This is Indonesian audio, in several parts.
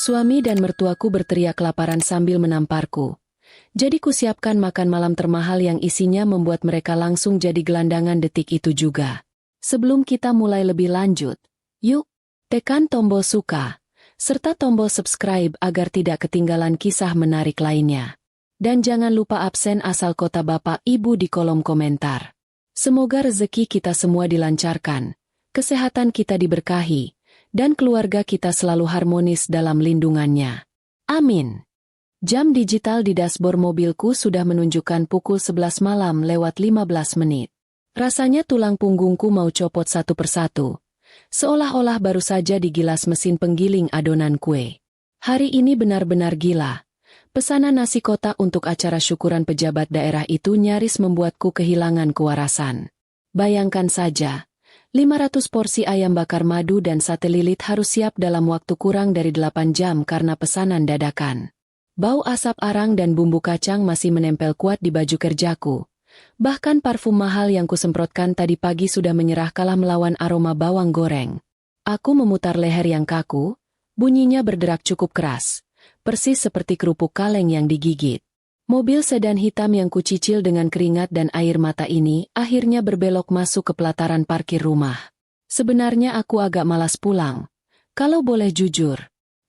Suami dan mertuaku berteriak kelaparan sambil menamparku. Jadi kusiapkan makan malam termahal yang isinya membuat mereka langsung jadi gelandangan detik itu juga. Sebelum kita mulai lebih lanjut, yuk, tekan tombol suka, serta tombol subscribe agar tidak ketinggalan kisah menarik lainnya. Dan jangan lupa absen asal kota Bapak Ibu di kolom komentar. Semoga rezeki kita semua dilancarkan, kesehatan kita diberkahi, dan keluarga kita selalu harmonis dalam lindungannya. Amin. Jam digital di dashboard mobilku sudah menunjukkan pukul 11 malam lewat 15 menit. Rasanya tulang punggungku mau copot satu persatu. Seolah-olah baru saja digilas mesin penggiling adonan kue. Hari ini benar-benar gila. Pesanan nasi kotak untuk acara syukuran pejabat daerah itu nyaris membuatku kehilangan kewarasan. Bayangkan saja, 500 porsi ayam bakar madu dan sate lilit harus siap dalam waktu kurang dari 8 jam karena pesanan dadakan. Bau asap arang dan bumbu kacang masih menempel kuat di baju kerjaku. Bahkan parfum mahal yang kusemprotkan tadi pagi sudah menyerah kalah melawan aroma bawang goreng. Aku memutar leher yang kaku, bunyinya berderak cukup keras, persis seperti kerupuk kaleng yang digigit. Mobil sedan hitam yang kucicil dengan keringat dan air mata ini akhirnya berbelok masuk ke pelataran parkir rumah. Sebenarnya aku agak malas pulang. Kalau boleh jujur,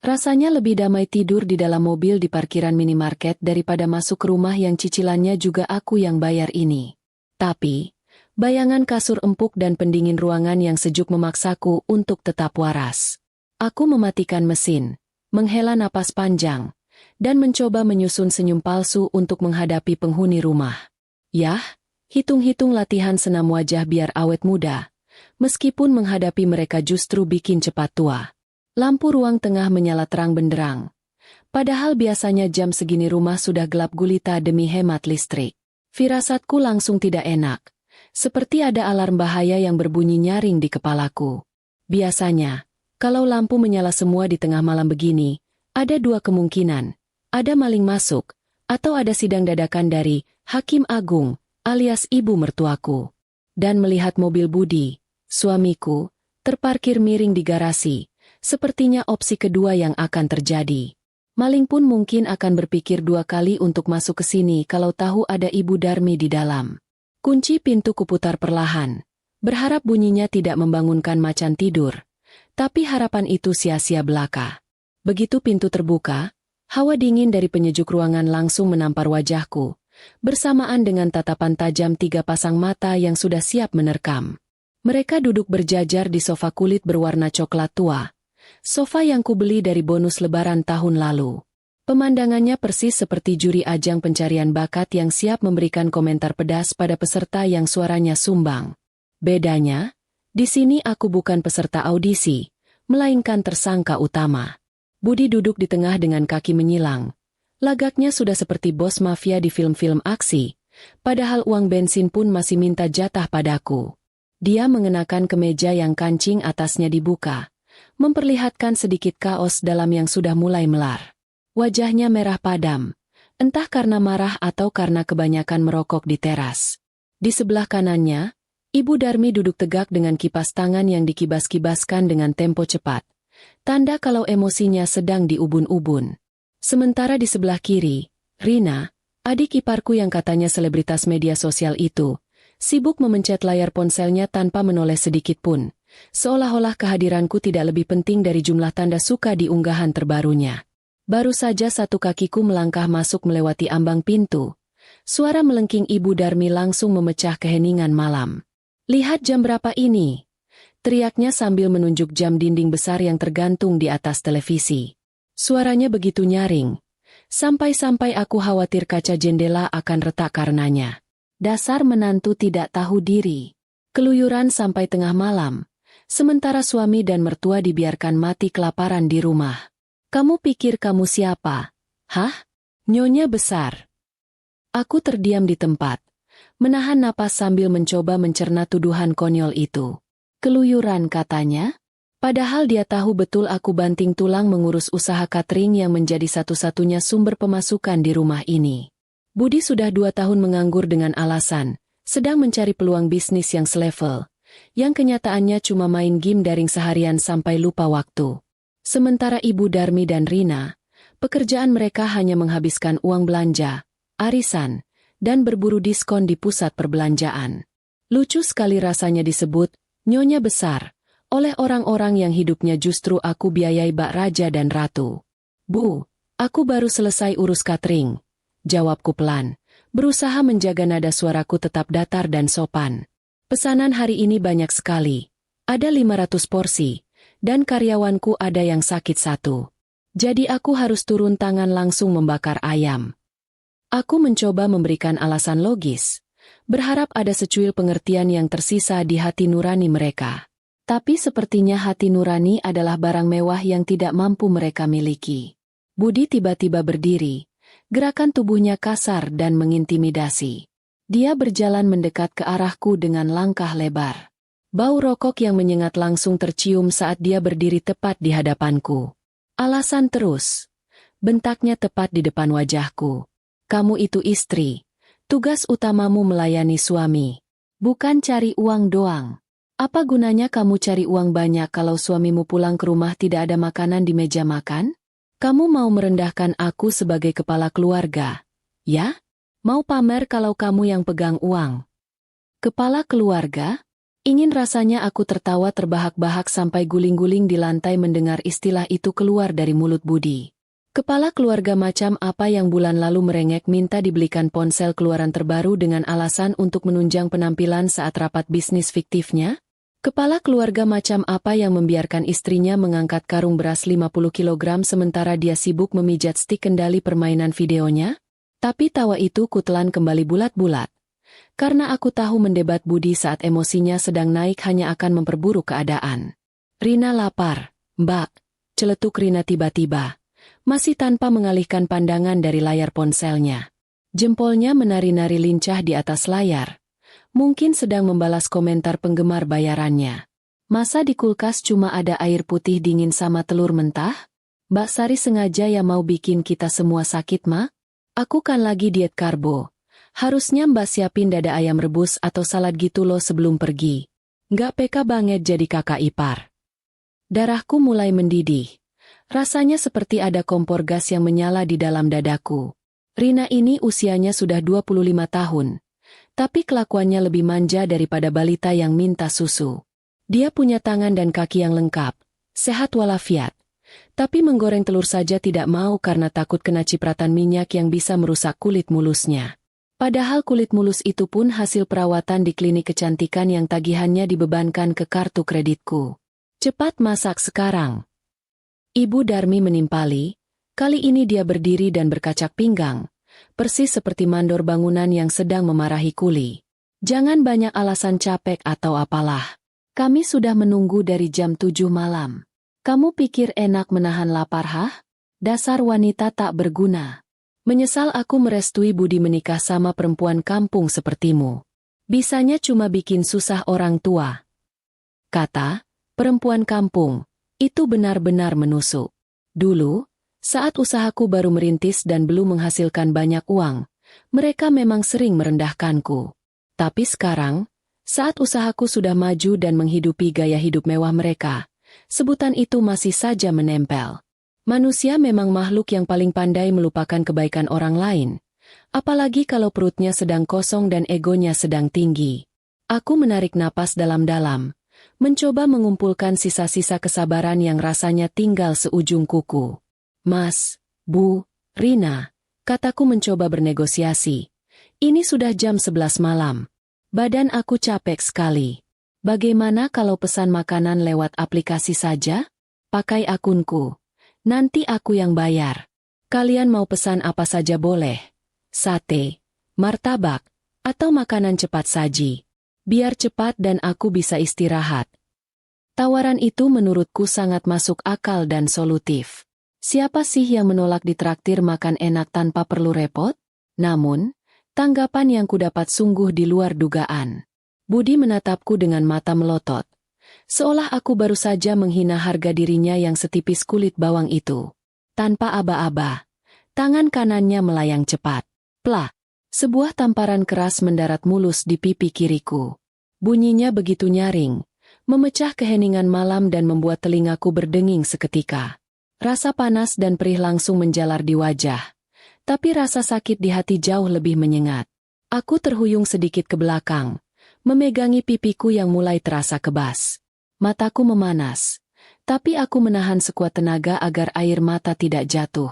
rasanya lebih damai tidur di dalam mobil di parkiran minimarket daripada masuk ke rumah yang cicilannya juga aku yang bayar ini. Tapi, bayangan kasur empuk dan pendingin ruangan yang sejuk memaksaku untuk tetap waras. Aku mematikan mesin, menghela napas panjang, dan mencoba menyusun senyum palsu untuk menghadapi penghuni rumah. Yah, hitung-hitung latihan senam wajah biar awet muda, meskipun menghadapi mereka justru bikin cepat tua. Lampu ruang tengah menyala terang benderang. Padahal biasanya jam segini rumah sudah gelap gulita demi hemat listrik. Firasatku langsung tidak enak. Seperti ada alarm bahaya yang berbunyi nyaring di kepalaku. Biasanya, kalau lampu menyala semua di tengah malam begini, ada dua kemungkinan. Ada maling masuk, atau ada sidang dadakan dari Hakim Agung, alias ibu mertuaku. Dan melihat mobil Budi, suamiku, terparkir miring di garasi. Sepertinya opsi kedua yang akan terjadi. Maling pun mungkin akan berpikir dua kali untuk masuk ke sini kalau tahu ada Ibu Darmi di dalam. Kunci pintu kuputar perlahan. Berharap bunyinya tidak membangunkan macan tidur. Tapi harapan itu sia-sia belaka. Begitu pintu terbuka, hawa dingin dari penyejuk ruangan langsung menampar wajahku, bersamaan dengan tatapan tajam tiga pasang mata yang sudah siap menerkam. Mereka duduk berjajar di sofa kulit berwarna coklat tua. Sofa yang kubeli dari bonus lebaran tahun lalu. Pemandangannya persis seperti juri ajang pencarian bakat yang siap memberikan komentar pedas pada peserta yang suaranya sumbang. Bedanya, di sini aku bukan peserta audisi, melainkan tersangka utama. Budi duduk di tengah dengan kaki menyilang. Lagaknya sudah seperti bos mafia di film-film aksi, padahal uang bensin pun masih minta jatah padaku. Dia mengenakan kemeja yang kancing atasnya dibuka, memperlihatkan sedikit kaos dalam yang sudah mulai melar. Wajahnya merah padam, entah karena marah atau karena kebanyakan merokok di teras. Di sebelah kanannya, Ibu Darmi duduk tegak dengan kipas tangan yang dikibas-kibaskan dengan tempo cepat. Tanda kalau emosinya sedang diubun-ubun. Sementara di sebelah kiri, Rina, adik iparku yang katanya selebritas media sosial itu, sibuk memencet layar ponselnya tanpa menoleh sedikit pun. Seolah-olah kehadiranku tidak lebih penting dari jumlah tanda suka di unggahan terbarunya. Baru saja satu kakiku melangkah masuk melewati ambang pintu. Suara melengking Ibu Darmi langsung memecah keheningan malam. "Lihat jam berapa ini?" teriaknya sambil menunjuk jam dinding besar yang tergantung di atas televisi. Suaranya begitu nyaring, sampai-sampai aku khawatir kaca jendela akan retak karenanya. Dasar menantu tidak tahu diri. Keluyuran sampai tengah malam. Sementara suami dan mertua dibiarkan mati kelaparan di rumah. "Kamu pikir kamu siapa? Hah? Nyonya besar." Aku terdiam di tempat, menahan napas sambil mencoba mencerna tuduhan konyol itu. Keluyuran katanya? Padahal dia tahu betul aku banting tulang mengurus usaha catering yang menjadi satu-satunya sumber pemasukan di rumah ini. Budi sudah 2 tahun menganggur dengan alasan, sedang mencari peluang bisnis yang selevel. Yang kenyataannya cuma main game daring seharian sampai lupa waktu. Sementara Ibu Darmi dan Rina, pekerjaan mereka hanya menghabiskan uang belanja, arisan, dan berburu diskon di pusat perbelanjaan. Lucu sekali rasanya disebut Nyonya Besar oleh orang-orang yang hidupnya justru aku biayai Bak Raja dan Ratu. Bu, aku baru selesai urus catering. Jawabku pelan, berusaha menjaga nada suaraku tetap datar dan sopan. Pesanan hari ini banyak sekali. Ada 500 porsi, dan karyawanku ada yang sakit 1. Jadi aku harus turun tangan langsung membakar ayam. Aku mencoba memberikan alasan logis, berharap ada secuil pengertian yang tersisa di hati nurani mereka. Tapi sepertinya hati nurani adalah barang mewah yang tidak mampu mereka miliki. Budi tiba-tiba berdiri, gerakan tubuhnya kasar dan mengintimidasi. Dia berjalan mendekat ke arahku dengan langkah lebar. Bau rokok yang menyengat langsung tercium saat dia berdiri tepat di hadapanku. Alasan terus. Bentaknya tepat di depan wajahku. Kamu itu istri. Tugas utamamu melayani suami. Bukan cari uang doang. Apa gunanya kamu cari uang banyak kalau suamimu pulang ke rumah tidak ada makanan di meja makan? Kamu mau merendahkan aku sebagai kepala keluarga, ya? Mau pamer kalau kamu yang pegang uang? Kepala keluarga? Ingin rasanya aku tertawa terbahak-bahak sampai guling-guling di lantai mendengar istilah itu keluar dari mulut Budi. Kepala keluarga macam apa yang bulan lalu merengek minta dibelikan ponsel keluaran terbaru dengan alasan untuk menunjang penampilan saat rapat bisnis fiktifnya? Kepala keluarga macam apa yang membiarkan istrinya mengangkat karung beras 50 kg sementara dia sibuk memijat stik kendali permainan videonya? Tapi tawa itu kutelan kembali bulat-bulat. Karena aku tahu mendebat Budi saat emosinya sedang naik hanya akan memperburuk keadaan. Rina lapar, Mbak, celetuk Rina tiba-tiba. Masih tanpa mengalihkan pandangan dari layar ponselnya. Jempolnya menari-nari lincah di atas layar. Mungkin sedang membalas komentar penggemar bayarannya. Masa di kulkas cuma ada air putih dingin sama telur mentah? Mbak Sari sengaja ya mau bikin kita semua sakit, Ma? Aku kan lagi diet karbo. Harusnya Mbak siapin dada ayam rebus atau salad gitu loh sebelum pergi. Nggak peka banget jadi kakak ipar. Darahku mulai mendidih. Rasanya seperti ada kompor gas yang menyala di dalam dadaku. Rina ini usianya sudah 25 tahun. Tapi kelakuannya lebih manja daripada balita yang minta susu. Dia punya tangan dan kaki yang lengkap, sehat walafiat. Tapi menggoreng telur saja tidak mau karena takut kena cipratan minyak yang bisa merusak kulit mulusnya. Padahal kulit mulus itu pun hasil perawatan di klinik kecantikan yang tagihannya dibebankan ke kartu kreditku. Cepat masak sekarang. Ibu Darmi menimpali, kali ini dia berdiri dan berkacak pinggang. Persis seperti mandor bangunan yang sedang memarahi kuli. Jangan banyak alasan capek atau apalah. Kami sudah menunggu dari jam 7 malam. Kamu pikir enak menahan lapar, hah? Dasar wanita tak berguna. Menyesal aku merestui Budi menikah sama perempuan kampung sepertimu. Bisanya cuma bikin susah orang tua. Kata, perempuan kampung, itu benar-benar menusuk. Dulu, saat usahaku baru merintis dan belum menghasilkan banyak uang, mereka memang sering merendahkanku. Tapi sekarang, saat usahaku sudah maju dan menghidupi gaya hidup mewah mereka, sebutan itu masih saja menempel. Manusia memang makhluk yang paling pandai melupakan kebaikan orang lain, apalagi kalau perutnya sedang kosong dan egonya sedang tinggi. Aku menarik napas dalam-dalam, mencoba mengumpulkan sisa-sisa kesabaran yang rasanya tinggal seujung kuku. Mas, Bu, Rina, kataku mencoba bernegosiasi. Ini sudah jam 11 malam. Badan aku capek sekali. Bagaimana kalau pesan makanan lewat aplikasi saja? Pakai akunku. Nanti aku yang bayar. Kalian mau pesan apa saja boleh. Sate, martabak, atau makanan cepat saji. Biar cepat dan aku bisa istirahat. Tawaran itu menurutku sangat masuk akal dan solutif. Siapa sih yang menolak ditraktir makan enak tanpa perlu repot? Namun, tanggapan yang kudapat sungguh di luar dugaan. Budi menatapku dengan mata melotot. Seolah aku baru saja menghina harga dirinya yang setipis kulit bawang itu. Tanpa aba-aba, tangan kanannya melayang cepat. Plak! Sebuah tamparan keras mendarat mulus di pipi kiriku. Bunyinya begitu nyaring, memecah keheningan malam dan membuat telingaku berdenging seketika. Rasa panas dan perih langsung menjalar di wajah, tapi rasa sakit di hati jauh lebih menyengat. Aku terhuyung sedikit ke belakang, memegangi pipiku yang mulai terasa kebas. Mataku memanas, tapi aku menahan sekuat tenaga agar air mata tidak jatuh.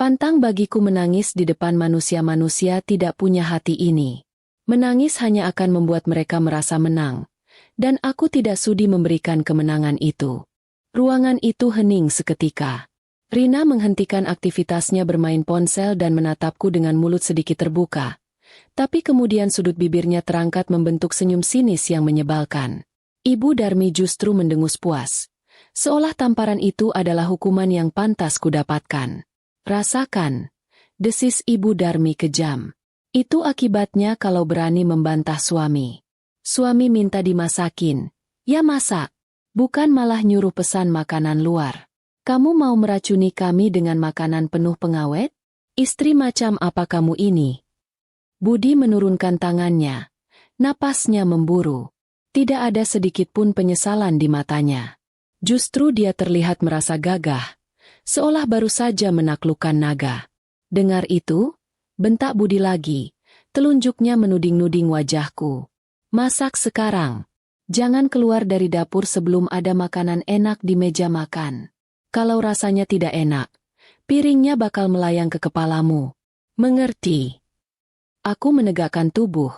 Pantang bagiku menangis di depan manusia-manusia tidak punya hati ini. Menangis hanya akan membuat mereka merasa menang, dan aku tidak sudi memberikan kemenangan itu. Ruangan itu hening seketika. Rina menghentikan aktivitasnya bermain ponsel dan menatapku dengan mulut sedikit terbuka. Tapi kemudian sudut bibirnya terangkat membentuk senyum sinis yang menyebalkan. Ibu Darmi justru mendengus puas. Seolah tamparan itu adalah hukuman yang pantas kudapatkan. Rasakan, desis Ibu Darmi kejam. Itu akibatnya kalau berani membantah suami. Suami minta dimasakin, ya masak. Bukan malah nyuruh pesan makanan luar. Kamu mau meracuni kami dengan makanan penuh pengawet? Istri macam apa kamu ini? Budi menurunkan tangannya. Napasnya memburu. Tidak ada sedikit pun penyesalan di matanya. Justru dia terlihat merasa gagah, seolah baru saja menaklukkan naga. Dengar itu, bentak Budi lagi, telunjuknya menuding-nuding wajahku. Masak sekarang. Jangan keluar dari dapur sebelum ada makanan enak di meja makan. Kalau rasanya tidak enak, piringnya bakal melayang ke kepalamu. Mengerti? Aku menegakkan tubuh,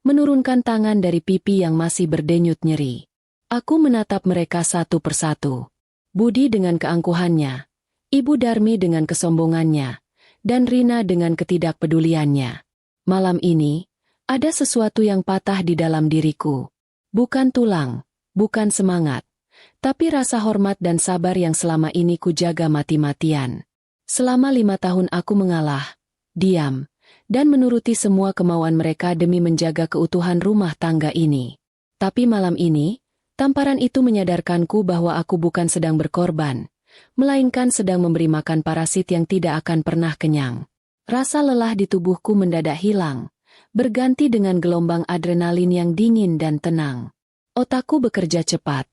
menurunkan tangan dari pipi yang masih berdenyut nyeri. Aku menatap mereka satu persatu. Budi dengan keangkuhannya, Ibu Darmi dengan kesombongannya, dan Rina dengan ketidakpeduliannya. Malam ini, ada sesuatu yang patah di dalam diriku. Bukan tulang, bukan semangat, tapi rasa hormat dan sabar yang selama ini kujaga mati-matian. Selama 5 tahun aku mengalah, diam, dan menuruti semua kemauan mereka demi menjaga keutuhan rumah tangga ini. Tapi malam ini, tamparan itu menyadarkanku bahwa aku bukan sedang berkorban, melainkan sedang memberi makan parasit yang tidak akan pernah kenyang. Rasa lelah di tubuhku mendadak hilang, berganti dengan gelombang adrenalin yang dingin dan tenang. Otakku bekerja cepat,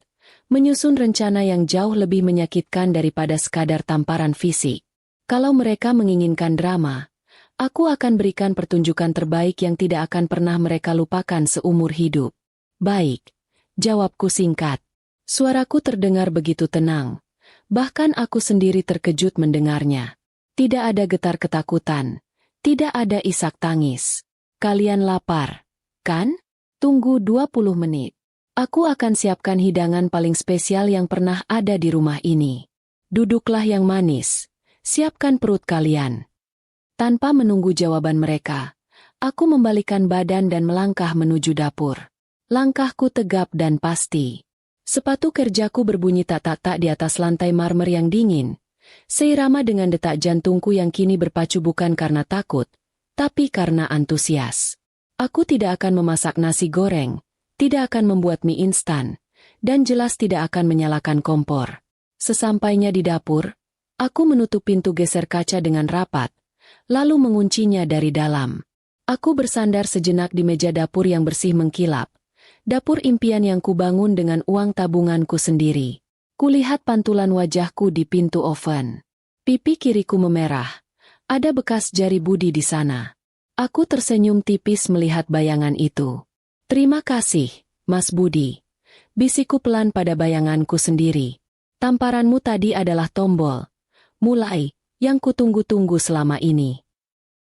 menyusun rencana yang jauh lebih menyakitkan daripada sekadar tamparan fisik. Kalau mereka menginginkan drama, aku akan berikan pertunjukan terbaik yang tidak akan pernah mereka lupakan seumur hidup. Baik. Jawabku singkat. Suaraku terdengar begitu tenang. Bahkan aku sendiri terkejut mendengarnya. Tidak ada getar ketakutan. Tidak ada isak tangis. Kalian lapar, kan? Tunggu 20 menit. Aku akan siapkan hidangan paling spesial yang pernah ada di rumah ini. Duduklah yang manis. Siapkan perut kalian. Tanpa menunggu jawaban mereka, aku membalikan badan dan melangkah menuju dapur. Langkahku tegap dan pasti. Sepatu kerjaku berbunyi tak-tak di atas lantai marmer yang dingin, seirama dengan detak jantungku yang kini berpacu bukan karena takut, tapi karena antusias. Aku tidak akan memasak nasi goreng, tidak akan membuat mie instan, dan jelas tidak akan menyalakan kompor. Sesampainya di dapur, aku menutup pintu geser kaca dengan rapat, lalu menguncinya dari dalam. Aku bersandar sejenak di meja dapur yang bersih mengkilap. Dapur impian yang kubangun dengan uang tabunganku sendiri. Kulihat pantulan wajahku di pintu oven. Pipi kiriku memerah. Ada bekas jari Budi di sana. Aku tersenyum tipis melihat bayangan itu. Terima kasih, Mas Budi. Bisikku pelan pada bayanganku sendiri. Tamparanmu tadi adalah tombol. Mulai, yang kutunggu-tunggu selama ini.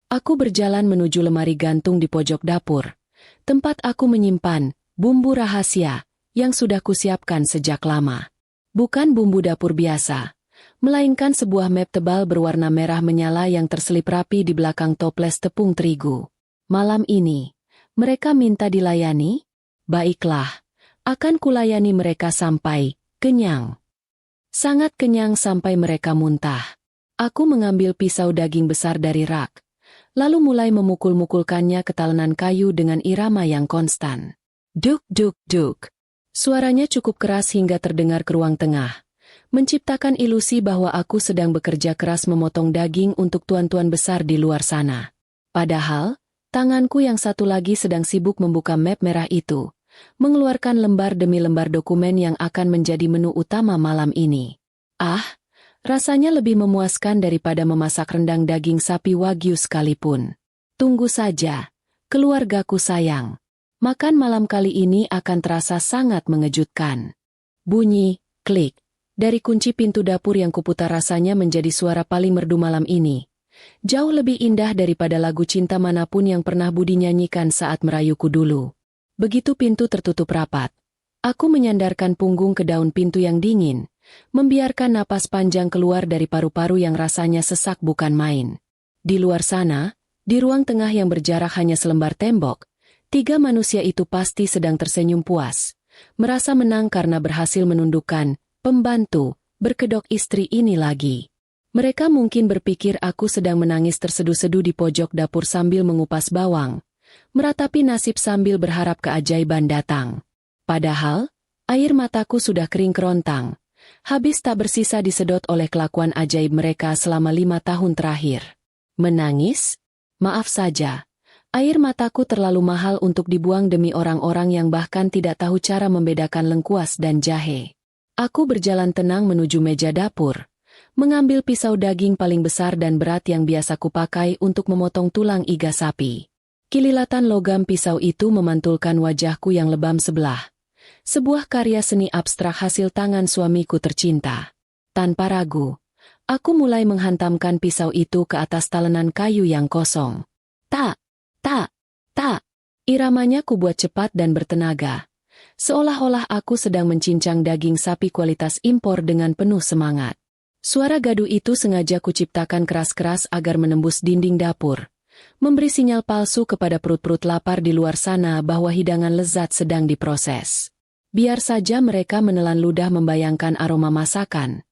Aku berjalan menuju lemari gantung di pojok dapur. Tempat aku menyimpan bumbu rahasia yang sudah kusiapkan sejak lama. Bukan bumbu dapur biasa, melainkan sebuah map tebal berwarna merah menyala yang terselip rapi di belakang toples tepung terigu. Malam ini, mereka minta dilayani? Baiklah, akan kulayani mereka sampai kenyang. Sangat kenyang sampai mereka muntah. Aku mengambil pisau daging besar dari rak, lalu mulai memukul-mukulkannya ke talenan kayu dengan irama yang konstan. Duk duk duk. Suaranya cukup keras hingga terdengar ke ruang tengah, menciptakan ilusi bahwa aku sedang bekerja keras memotong daging untuk tuan-tuan besar di luar sana. Padahal, tanganku yang satu lagi sedang sibuk membuka map merah itu, mengeluarkan lembar demi lembar dokumen yang akan menjadi menu utama malam ini. Rasanya lebih memuaskan daripada memasak rendang daging sapi wagyu sekalipun. Tunggu saja, keluargaku sayang. Makan malam kali ini akan terasa sangat mengejutkan. Bunyi, klik. Dari kunci pintu dapur yang kuputar rasanya menjadi suara paling merdu malam ini. Jauh lebih indah daripada lagu cinta manapun yang pernah Budi nyanyikan saat merayuku dulu. Begitu pintu tertutup rapat, aku menyandarkan punggung ke daun pintu yang dingin, membiarkan napas panjang keluar dari paru-paru yang rasanya sesak bukan main. Di luar sana, di ruang tengah yang berjarak hanya selembar tembok, 3 manusia itu pasti sedang tersenyum puas, merasa menang karena berhasil menundukkan pembantu berkedok istri ini lagi. Mereka mungkin berpikir aku sedang menangis terseduh-seduh di pojok dapur sambil mengupas bawang, meratapi nasib sambil berharap keajaiban datang. Padahal, air mataku sudah kering kerontang, habis tak bersisa disedot oleh kelakuan ajaib mereka selama 5 tahun terakhir. Menangis? Maaf saja, air mataku terlalu mahal untuk dibuang demi orang-orang yang bahkan tidak tahu cara membedakan lengkuas dan jahe. Aku berjalan tenang menuju meja dapur, mengambil pisau daging paling besar dan berat yang biasa kupakai untuk memotong tulang iga sapi. Kililatan logam pisau itu memantulkan wajahku yang lebam sebelah. Sebuah karya seni abstrak hasil tangan suamiku tercinta. Tanpa ragu, aku mulai menghantamkan pisau itu ke atas talenan kayu yang kosong. Tak. Iramanya kubuat cepat dan bertenaga. Seolah-olah aku sedang mencincang daging sapi kualitas impor dengan penuh semangat. Suara gaduh itu sengaja kuciptakan keras-keras agar menembus dinding dapur, memberi sinyal palsu kepada perut-perut lapar di luar sana bahwa hidangan lezat sedang diproses. Biar saja mereka menelan ludah membayangkan aroma masakan,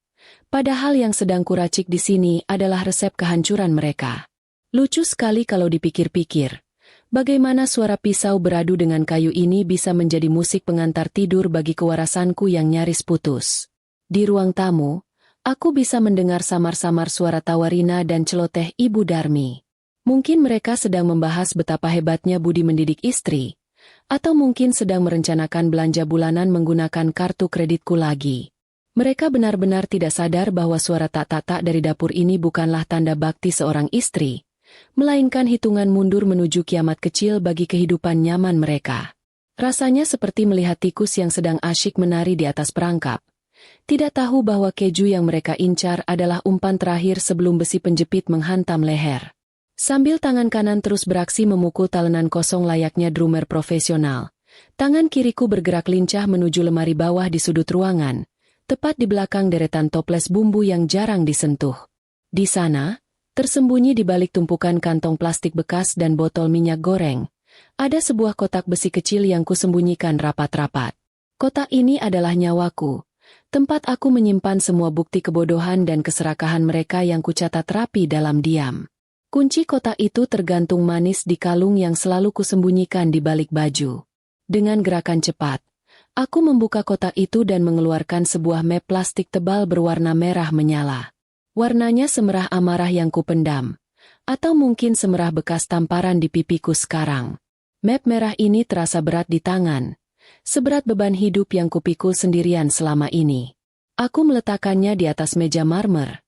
padahal yang sedang kuracik di sini adalah resep kehancuran mereka. Lucu sekali kalau dipikir-pikir, bagaimana suara pisau beradu dengan kayu ini bisa menjadi musik pengantar tidur bagi kewarasanku yang nyaris putus. Di ruang tamu, aku bisa mendengar samar-samar suara tawarina dan celoteh Ibu Darmi. Mungkin mereka sedang membahas betapa hebatnya Budi mendidik istri, atau mungkin sedang merencanakan belanja bulanan menggunakan kartu kreditku lagi. Mereka benar-benar tidak sadar bahwa suara tak-tak dari dapur ini bukanlah tanda bakti seorang istri, melainkan hitungan mundur menuju kiamat kecil bagi kehidupan nyaman mereka. Rasanya seperti melihat tikus yang sedang asyik menari di atas perangkap. Tidak tahu bahwa keju yang mereka incar adalah umpan terakhir sebelum besi penjepit menghantam leher. Sambil tangan kanan terus beraksi memukul talenan kosong layaknya drummer profesional, tangan kiriku bergerak lincah menuju lemari bawah di sudut ruangan, tepat di belakang deretan toples bumbu yang jarang disentuh. Di sana, tersembunyi di balik tumpukan kantong plastik bekas dan botol minyak goreng, ada sebuah kotak besi kecil yang kusembunyikan rapat-rapat. Kotak ini adalah nyawaku, tempat aku menyimpan semua bukti kebodohan dan keserakahan mereka yang kucatat rapi dalam diam. Kunci kotak itu tergantung manis di kalung yang selalu kusembunyikan di balik baju. Dengan gerakan cepat, aku membuka kotak itu dan mengeluarkan sebuah map plastik tebal berwarna merah menyala. Warnanya semerah amarah yang kupendam, atau mungkin semerah bekas tamparan di pipiku sekarang. Map merah ini terasa berat di tangan, seberat beban hidup yang kupikul sendirian selama ini. Aku meletakkannya di atas meja marmer,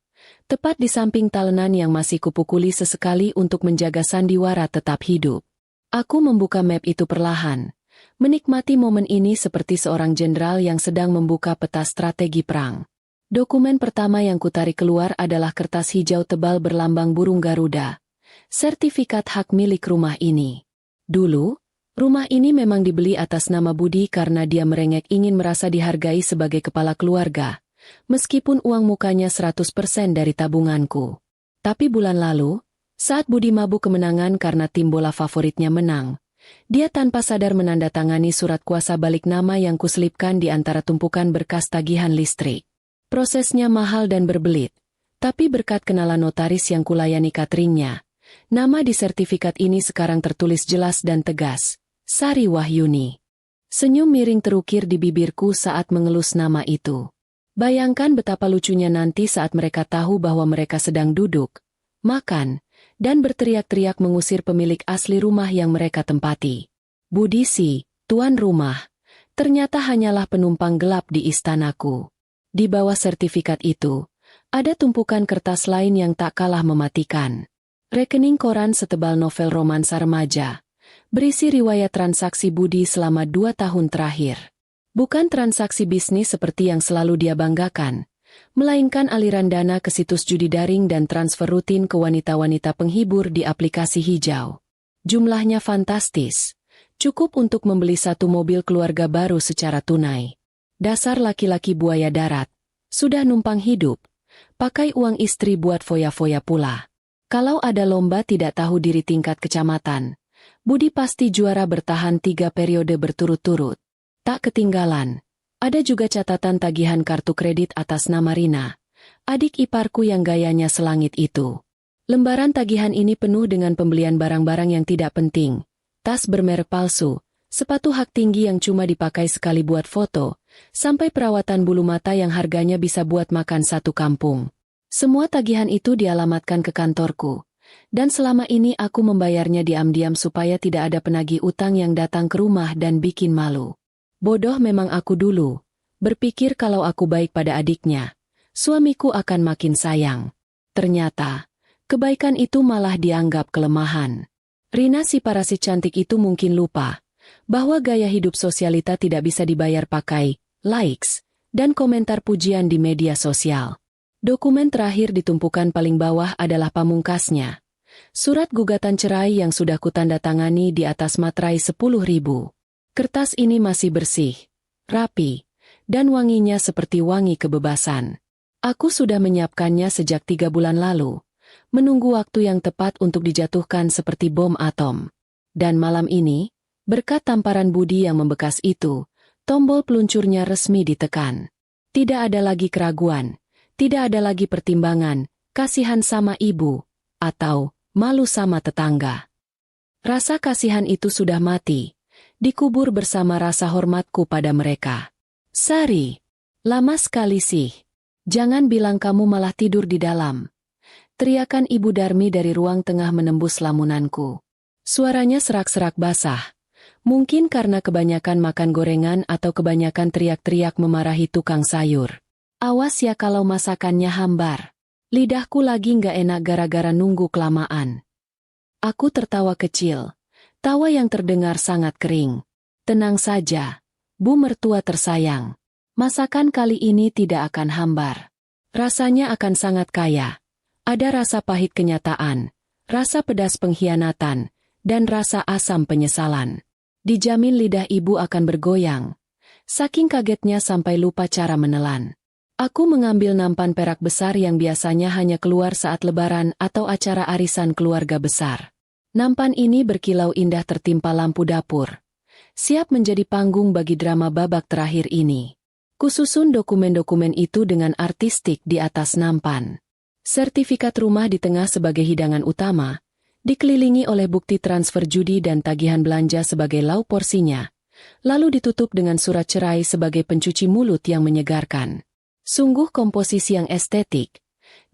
tepat di samping talenan yang masih kupukuli sesekali untuk menjaga sandiwara tetap hidup. Aku membuka map itu perlahan, menikmati momen ini seperti seorang jenderal yang sedang membuka peta strategi perang. Dokumen pertama yang kutarik keluar adalah kertas hijau tebal berlambang burung Garuda, sertifikat hak milik rumah ini. Dulu, rumah ini memang dibeli atas nama Budi karena dia merengek ingin merasa dihargai sebagai kepala keluarga, meskipun uang mukanya 100% dari tabunganku. Tapi bulan lalu, saat Budi mabuk kemenangan karena tim bola favoritnya menang, dia tanpa sadar menandatangani surat kuasa balik nama yang kuselipkan di antara tumpukan berkas tagihan listrik. Prosesnya mahal dan berbelit, tapi berkat kenalan notaris yang kulayani cateringnya, nama di sertifikat ini sekarang tertulis jelas dan tegas, Sari Wahyuni. Senyum miring terukir di bibirku saat mengelus nama itu. Bayangkan betapa lucunya nanti saat mereka tahu bahwa mereka sedang duduk, makan, dan berteriak-teriak mengusir pemilik asli rumah yang mereka tempati. Budi si, tuan rumah, Ternyata hanyalah penumpang gelap di istanaku. Di bawah sertifikat itu, ada tumpukan kertas lain yang tak kalah mematikan. Rekening koran setebal novel romansa remaja, berisi riwayat transaksi Budi selama 2 tahun terakhir. Bukan transaksi bisnis seperti yang selalu dia banggakan, melainkan aliran dana ke situs judi daring dan transfer rutin ke wanita-wanita penghibur di aplikasi hijau. Jumlahnya fantastis, cukup untuk membeli 1 mobil keluarga baru secara tunai. Dasar laki-laki buaya darat, sudah numpang hidup, pakai uang istri buat foya-foya pula. Kalau ada lomba tidak tahu diri tingkat kecamatan, Budi pasti juara bertahan 3 periode berturut-turut. Tak ketinggalan, ada juga catatan tagihan kartu kredit atas nama Rina, adik iparku yang gayanya selangit itu. Lembaran tagihan ini penuh dengan pembelian barang-barang yang tidak penting, tas bermerek palsu, sepatu hak tinggi yang cuma dipakai sekali buat foto, sampai perawatan bulu mata yang harganya bisa buat makan 1 kampung. Semua tagihan itu dialamatkan ke kantorku, dan selama ini aku membayarnya diam-diam supaya tidak ada penagih utang yang datang ke rumah dan bikin malu. Bodoh memang aku dulu, berpikir kalau aku baik pada adiknya, suamiku akan makin sayang. Ternyata, kebaikan itu malah dianggap kelemahan. Rina si parasi cantik itu mungkin lupa bahwa gaya hidup sosialita tidak bisa dibayar pakai likes dan komentar pujian di media sosial. Dokumen terakhir di tumpukan paling bawah adalah pamungkasnya. Surat gugatan cerai yang sudah kutandatangani di atas materai 10.000. Kertas ini masih bersih, rapi, dan wanginya seperti wangi kebebasan. Aku sudah menyiapkannya sejak 3 bulan lalu, menunggu waktu yang tepat untuk dijatuhkan seperti bom atom. Dan malam ini, berkat tamparan Budi yang membekas itu, tombol peluncurnya resmi ditekan. Tidak ada lagi keraguan, tidak ada lagi pertimbangan, kasihan sama ibu, atau malu sama tetangga. Rasa kasihan itu sudah mati, dikubur bersama rasa hormatku pada mereka. Sari, lama sekali sih. Jangan bilang kamu malah tidur di dalam. Teriakan Ibu Darmi dari ruang tengah menembus lamunanku. Suaranya serak-serak basah. Mungkin karena kebanyakan makan gorengan atau kebanyakan teriak-teriak memarahi tukang sayur. Awas ya kalau masakannya hambar. Lidahku lagi nggak enak gara-gara nunggu kelamaan. Aku tertawa kecil. Tawa yang terdengar sangat kering. Tenang saja, Bu mertua tersayang. Masakan kali ini tidak akan hambar. Rasanya akan sangat kaya. Ada rasa pahit kenyataan, rasa pedas pengkhianatan, dan rasa asam penyesalan. Dijamin lidah ibu akan bergoyang. Saking kagetnya sampai lupa cara menelan. Aku mengambil nampan perak besar yang biasanya hanya keluar saat lebaran atau acara arisan keluarga besar. Nampan ini berkilau indah tertimpa lampu dapur. Siap menjadi panggung bagi drama babak terakhir ini. Kususun dokumen-dokumen itu dengan artistik di atas nampan. Sertifikat rumah di tengah sebagai hidangan utama, dikelilingi oleh bukti transfer judi dan tagihan belanja sebagai lauk porsinya, lalu ditutup dengan surat cerai sebagai pencuci mulut yang menyegarkan. Sungguh komposisi yang estetik,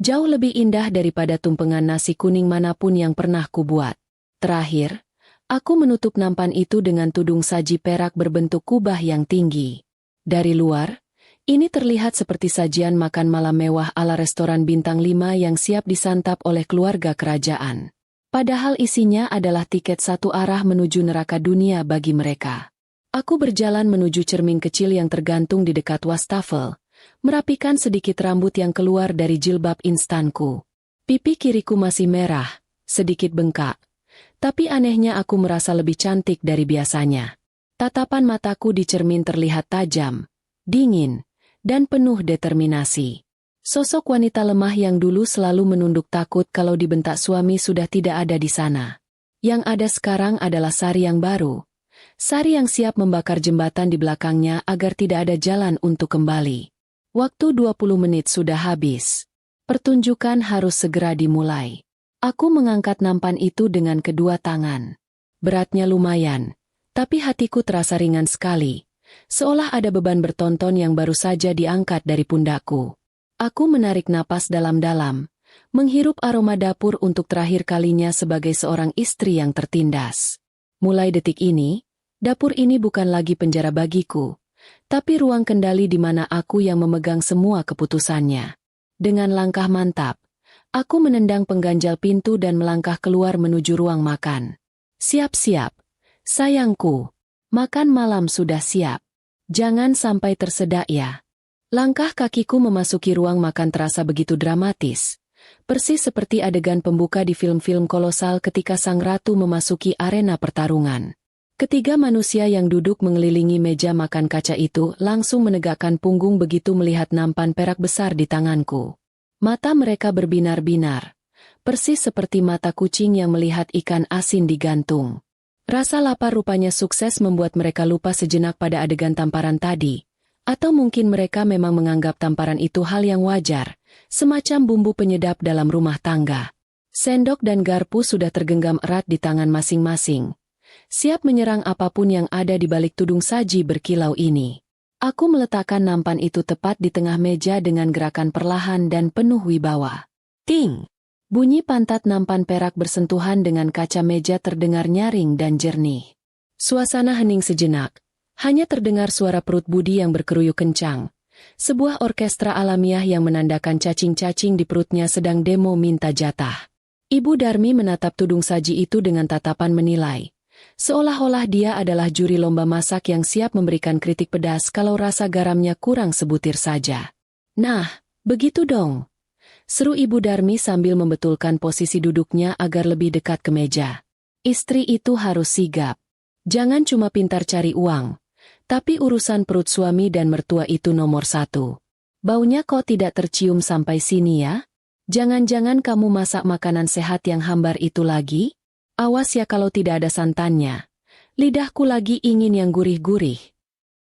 jauh lebih indah daripada tumpengan nasi kuning manapun yang pernah kubuat. Terakhir, aku menutup nampan itu dengan tudung saji perak berbentuk kubah yang tinggi. Dari luar, ini terlihat seperti sajian makan malam mewah ala restoran bintang 5 yang siap disantap oleh keluarga kerajaan. Padahal isinya adalah tiket satu arah menuju neraka dunia bagi mereka. Aku berjalan menuju cermin kecil yang tergantung di dekat wastafel, merapikan sedikit rambut yang keluar dari jilbab instanku. Pipi kiriku masih merah, sedikit bengkak. Tapi anehnya aku merasa lebih cantik dari biasanya. Tatapan mataku di cermin terlihat tajam, dingin, dan penuh determinasi. Sosok wanita lemah yang dulu selalu menunduk takut kalau dibentak suami sudah tidak ada di sana. Yang ada sekarang adalah Sari yang baru. Sari yang siap membakar jembatan di belakangnya agar tidak ada jalan untuk kembali. Waktu 20 menit sudah habis. Pertunjukan harus segera dimulai. Aku mengangkat nampan itu dengan kedua tangan. Beratnya lumayan, tapi hatiku terasa ringan sekali, seolah ada beban bertonton yang baru saja diangkat dari pundakku. Aku menarik napas dalam-dalam, menghirup aroma dapur untuk terakhir kalinya sebagai seorang istri yang tertindas. Mulai detik ini, Dapur ini bukan lagi penjara bagiku, tapi ruang kendali di mana aku yang memegang semua keputusannya. Dengan langkah mantap, aku menendang pengganjal pintu dan melangkah keluar menuju ruang makan. Siap-siap, sayangku. Makan malam sudah siap. Jangan sampai tersedak ya. Langkah kakiku memasuki ruang makan terasa begitu dramatis. Persis seperti adegan pembuka di film-film kolosal ketika sang ratu memasuki arena pertarungan. Ketiga manusia yang duduk mengelilingi meja makan kaca itu langsung menegakkan punggung begitu melihat nampan perak besar di tanganku. Mata mereka berbinar-binar, persis seperti mata kucing yang melihat ikan asin digantung. Rasa lapar rupanya sukses membuat mereka lupa sejenak pada adegan tamparan tadi. Atau mungkin mereka memang menganggap tamparan itu hal yang wajar, semacam bumbu penyedap dalam rumah tangga. Sendok dan garpu sudah tergenggam erat di tangan masing-masing, siap menyerang apapun yang ada di balik tudung saji berkilau ini. Aku meletakkan nampan itu tepat di tengah meja dengan gerakan perlahan dan penuh wibawa. Ting! Bunyi pantat nampan perak bersentuhan dengan kaca meja terdengar nyaring dan jernih. Suasana hening sejenak. Hanya terdengar suara perut Budi yang berkeruyuk kencang. Sebuah orkestra alamiah yang menandakan cacing-cacing di perutnya sedang demo minta jatah. Ibu Darmi menatap tudung saji itu dengan tatapan menilai. Seolah-olah dia adalah juri lomba masak yang siap memberikan kritik pedas kalau rasa garamnya kurang sebutir saja. Nah, begitu dong. Seru Ibu Darmi sambil membetulkan posisi duduknya agar lebih dekat ke meja. Istri itu harus sigap. Jangan cuma pintar cari uang. Tapi urusan perut suami dan mertua itu nomor satu. Baunya kok tidak tercium sampai sini ya? Jangan-jangan kamu masak makanan sehat yang hambar itu lagi? Awas ya kalau tidak ada santannya. Lidahku lagi ingin yang gurih-gurih.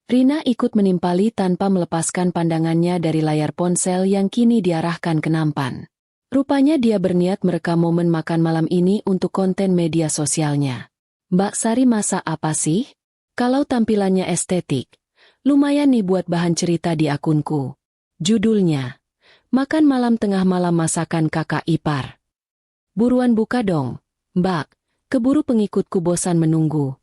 Rina ikut menimpali tanpa melepaskan pandangannya dari layar ponsel yang kini diarahkan ke nampan. Rupanya dia berniat merekam momen makan malam ini untuk konten media sosialnya. Mbak Sari masak apa sih? Kalau tampilannya estetik, lumayan nih buat bahan cerita di akunku. Judulnya, Makan Malam Tengah Malam Masakan Kakak Ipar. Buruan buka dong, Mbak, keburu pengikutku bosan menunggu.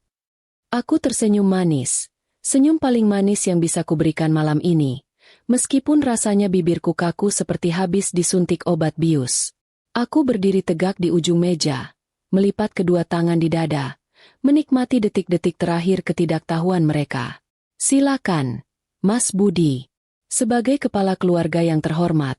Aku tersenyum manis, senyum paling manis yang bisa kuberikan malam ini, meskipun rasanya bibirku kaku seperti habis disuntik obat bius. Aku berdiri tegak di ujung meja, melipat kedua tangan di dada, menikmati detik-detik terakhir ketidaktahuan mereka. Silakan, Mas Budi. Sebagai kepala keluarga yang terhormat,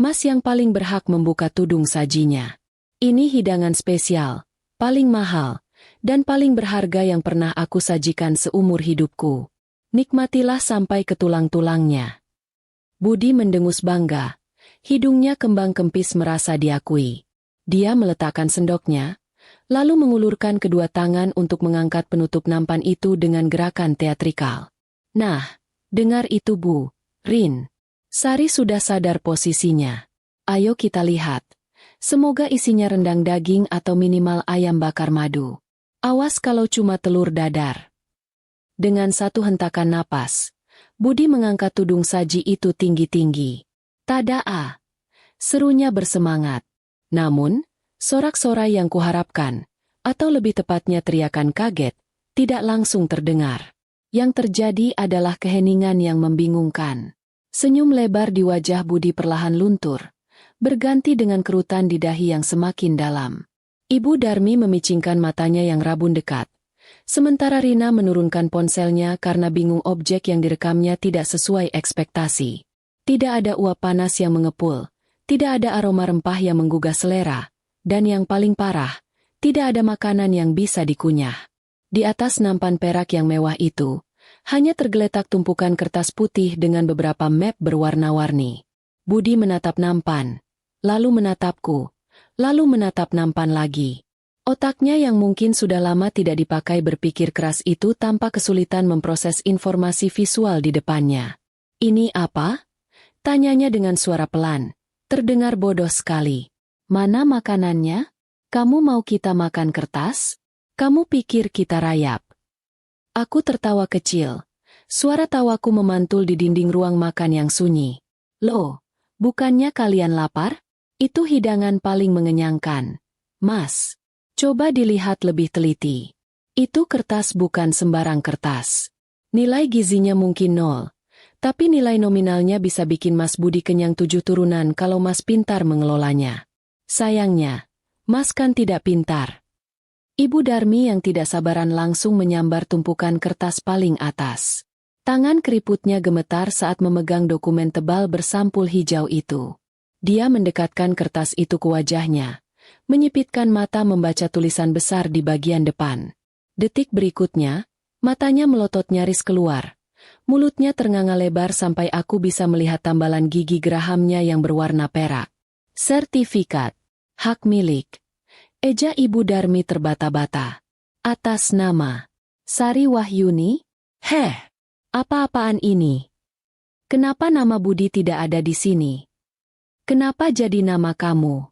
Mas yang paling berhak membuka tudung sajinya. Ini hidangan spesial, paling mahal, dan paling berharga yang pernah aku sajikan seumur hidupku. Nikmatilah sampai ke tulang-tulangnya. Budi mendengus bangga. Hidungnya kembang kempis merasa diakui. Dia meletakkan sendoknya, lalu mengulurkan kedua tangan untuk mengangkat penutup nampan itu dengan gerakan teatrikal. Nah, dengar itu Bu, Rin. Sari sudah sadar posisinya. Ayo kita lihat. Semoga isinya rendang daging atau minimal ayam bakar madu. Awas kalau cuma telur dadar. Dengan satu hentakan napas, Budi mengangkat tudung saji itu tinggi-tinggi. Tadaa! Serunya bersemangat. Namun, sorak-sorai yang kuharapkan, atau lebih tepatnya teriakan kaget, tidak langsung terdengar. Yang terjadi adalah keheningan yang membingungkan. Senyum lebar di wajah Budi perlahan luntur, berganti dengan kerutan di dahi yang semakin dalam. Ibu Darmi memicingkan matanya yang rabun dekat, sementara Rina menurunkan ponselnya karena bingung objek yang direkamnya tidak sesuai ekspektasi. Tidak ada uap panas yang mengepul, tidak ada aroma rempah yang menggugah selera, dan yang paling parah, tidak ada makanan yang bisa dikunyah. Di atas nampan perak yang mewah itu, hanya tergeletak tumpukan kertas putih dengan beberapa map berwarna-warni. Budi menatap nampan, lalu menatapku, lalu menatap nampan lagi. Otaknya yang mungkin sudah lama tidak dipakai berpikir keras itu tanpa kesulitan memproses informasi visual di depannya. Ini apa? Tanyanya dengan suara pelan, terdengar bodoh sekali. Mana makanannya? Kamu mau kita makan kertas? Kamu pikir kita rayap? Aku tertawa kecil. Suara tawaku memantul di dinding ruang makan yang sunyi. Loh, bukannya kalian lapar? Itu hidangan paling mengenyangkan. Mas, coba dilihat lebih teliti. Itu kertas bukan sembarang kertas. Nilai gizinya mungkin 0. Tapi nilai nominalnya bisa bikin Mas Budi kenyang 7 turunan kalau Mas pintar mengelolanya. Sayangnya, Mas kan tidak pintar. Ibu Darmi yang tidak sabaran langsung menyambar tumpukan kertas paling atas. Tangan keriputnya gemetar saat memegang dokumen tebal bersampul hijau itu. Dia mendekatkan kertas itu ke wajahnya, menyipitkan mata membaca tulisan besar di bagian depan. Detik berikutnya, matanya melotot nyaris keluar. Mulutnya ternganga lebar sampai aku bisa melihat tambalan gigi gerahamnya yang berwarna perak. Sertifikat. Hak milik. Eja Ibu Darmi terbata-bata. Atas nama Sari Wahyuni? Heh, apa-apaan ini? Kenapa nama Budi tidak ada di sini? Kenapa jadi nama kamu?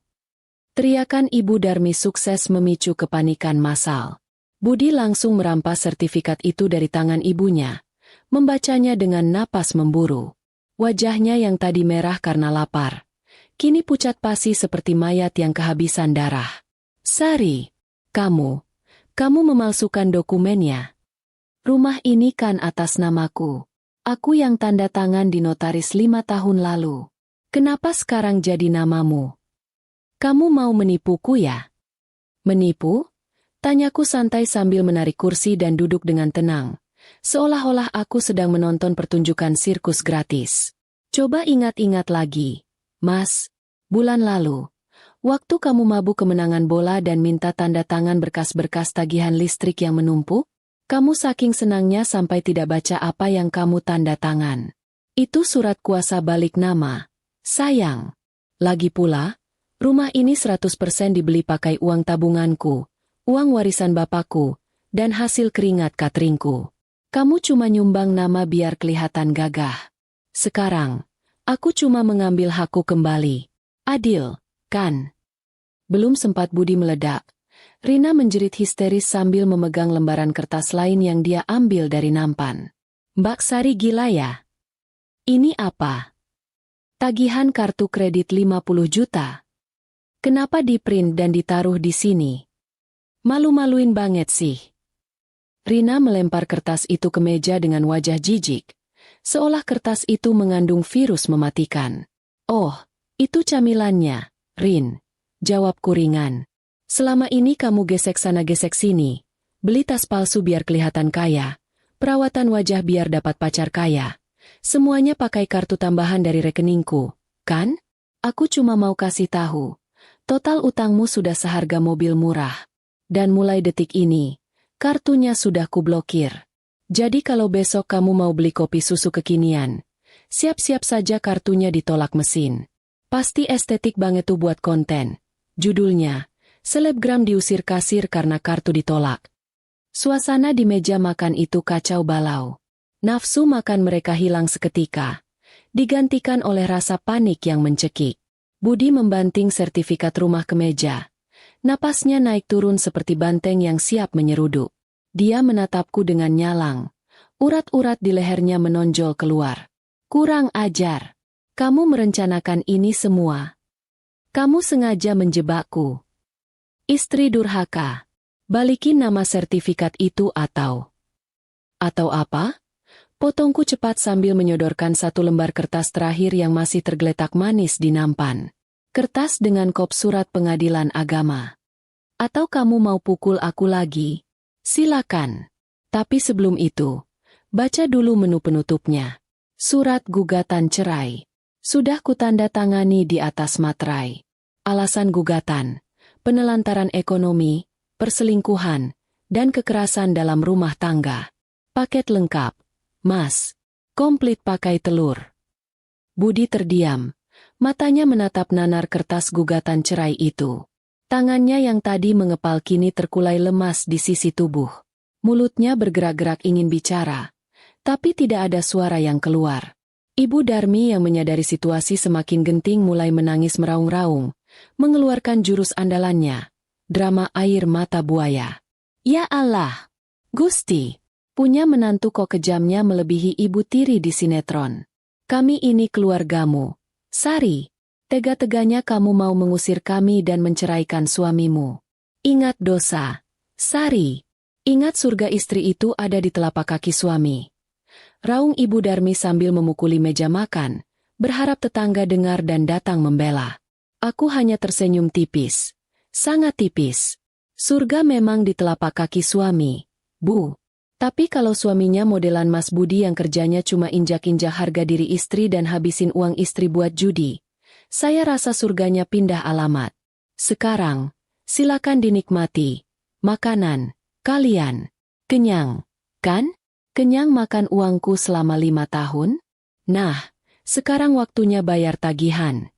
Teriakan Ibu Darmi sukses memicu kepanikan massal. Budi langsung merampas sertifikat itu dari tangan ibunya, membacanya dengan napas memburu. Wajahnya yang tadi merah karena lapar, kini pucat pasi seperti mayat yang kehabisan darah. Sari, kamu memalsukan dokumennya. Rumah ini kan atas namaku. Aku yang tanda tangan di notaris 5 tahun lalu. Kenapa sekarang jadi namamu? Kamu mau menipuku ya? Menipu? Tanyaku santai sambil menarik kursi dan duduk dengan tenang, seolah-olah aku sedang menonton pertunjukan sirkus gratis. Coba ingat-ingat lagi, Mas. Bulan lalu, waktu kamu mabuk kemenangan bola dan minta tanda tangan berkas-berkas tagihan listrik yang menumpuk, kamu saking senangnya sampai tidak baca apa yang kamu tanda tangan. Itu surat kuasa balik nama. Sayang. Lagi pula, rumah ini 100% dibeli pakai uang tabunganku, uang warisan bapakku, dan hasil keringat kateringku. Kamu cuma nyumbang nama biar kelihatan gagah. Sekarang, aku cuma mengambil hakku kembali. Adil, kan? Belum sempat Budi meledak, Rina menjerit histeris sambil memegang lembaran kertas lain yang dia ambil dari nampan. Mbak Sari gila ya? Ini apa? Tagihan kartu kredit 50 juta. Kenapa di-print dan ditaruh di sini? Malu-maluin banget sih. Rina melempar kertas itu ke meja dengan wajah jijik, seolah kertas itu mengandung virus mematikan. Oh, itu camilannya, Rin. Jawabku ringan. Selama ini kamu gesek sana gesek sini, beli tas palsu biar kelihatan kaya, perawatan wajah biar dapat pacar kaya. Semuanya pakai kartu tambahan dari rekeningku, kan? Aku cuma mau kasih tahu, total utangmu sudah seharga mobil murah. Dan mulai detik ini, kartunya sudah kublokir. Jadi kalau besok kamu mau beli kopi susu kekinian, siap-siap saja kartunya ditolak mesin. Pasti estetik banget tuh buat konten. Judulnya, selebgram diusir kasir karena kartu ditolak. Suasana di meja makan itu kacau balau. Nafsu makan mereka hilang seketika, digantikan oleh rasa panik yang mencekik. Budi membanting sertifikat rumah ke meja. Napasnya naik turun seperti banteng yang siap menyeruduk. Dia menatapku dengan nyalang. Urat-urat di lehernya menonjol keluar. Kurang ajar. Kamu merencanakan ini semua. Kamu sengaja menjebakku. Istri durhaka. Balikin nama sertifikat itu atau apa? Potongku cepat sambil menyodorkan satu lembar kertas terakhir yang masih tergeletak manis di nampan. Kertas dengan kop surat pengadilan agama. Atau kamu mau pukul aku lagi? Silakan. Tapi sebelum itu, baca dulu menu penutupnya. Surat gugatan cerai. Sudah kutandatangani di atas materai. Alasan gugatan, penelantaran ekonomi, perselingkuhan, dan kekerasan dalam rumah tangga. Paket lengkap. Mas. Komplit pakai telur. Budi terdiam. Matanya menatap nanar kertas gugatan cerai itu. Tangannya yang tadi mengepal kini terkulai lemas di sisi tubuh. Mulutnya bergerak-gerak ingin bicara, tapi tidak ada suara yang keluar. Ibu Darmi yang menyadari situasi semakin genting mulai menangis meraung-raung, mengeluarkan jurus andalannya, drama air mata buaya. Ya Allah! Gusti! Punya menantu kok kejamnya melebihi ibu tiri di sinetron. Kami ini keluargamu. Sari, tega-teganya kamu mau mengusir kami dan menceraikan suamimu. Ingat dosa. Sari, Ingat surga istri itu ada di telapak kaki suami. Raung Ibu Darmi sambil memukuli meja makan, berharap tetangga dengar dan datang membela. Aku hanya tersenyum tipis. Sangat tipis. Surga memang di telapak kaki suami, Bu. Tapi kalau suaminya modelan Mas Budi yang kerjanya cuma injak-injak harga diri istri dan habisin uang istri buat judi, saya rasa surganya pindah alamat. Sekarang, silakan dinikmati. Makanan, kalian. Kenyang, kan? Kenyang makan uangku selama 5 tahun? Nah, sekarang waktunya bayar tagihan.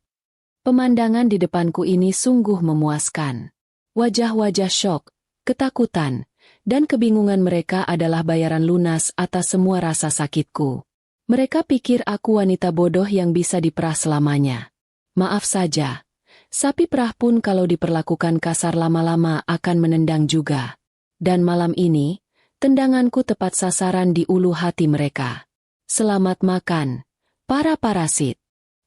Pemandangan di depanku ini sungguh memuaskan. Wajah-wajah syok, ketakutan, dan kebingungan mereka adalah bayaran lunas atas semua rasa sakitku. Mereka pikir aku wanita bodoh yang bisa diperah selamanya. Maaf saja, sapi perah pun kalau diperlakukan kasar lama-lama akan menendang juga. Dan malam ini, tendanganku tepat sasaran di ulu hati mereka. Selamat makan, para parasit.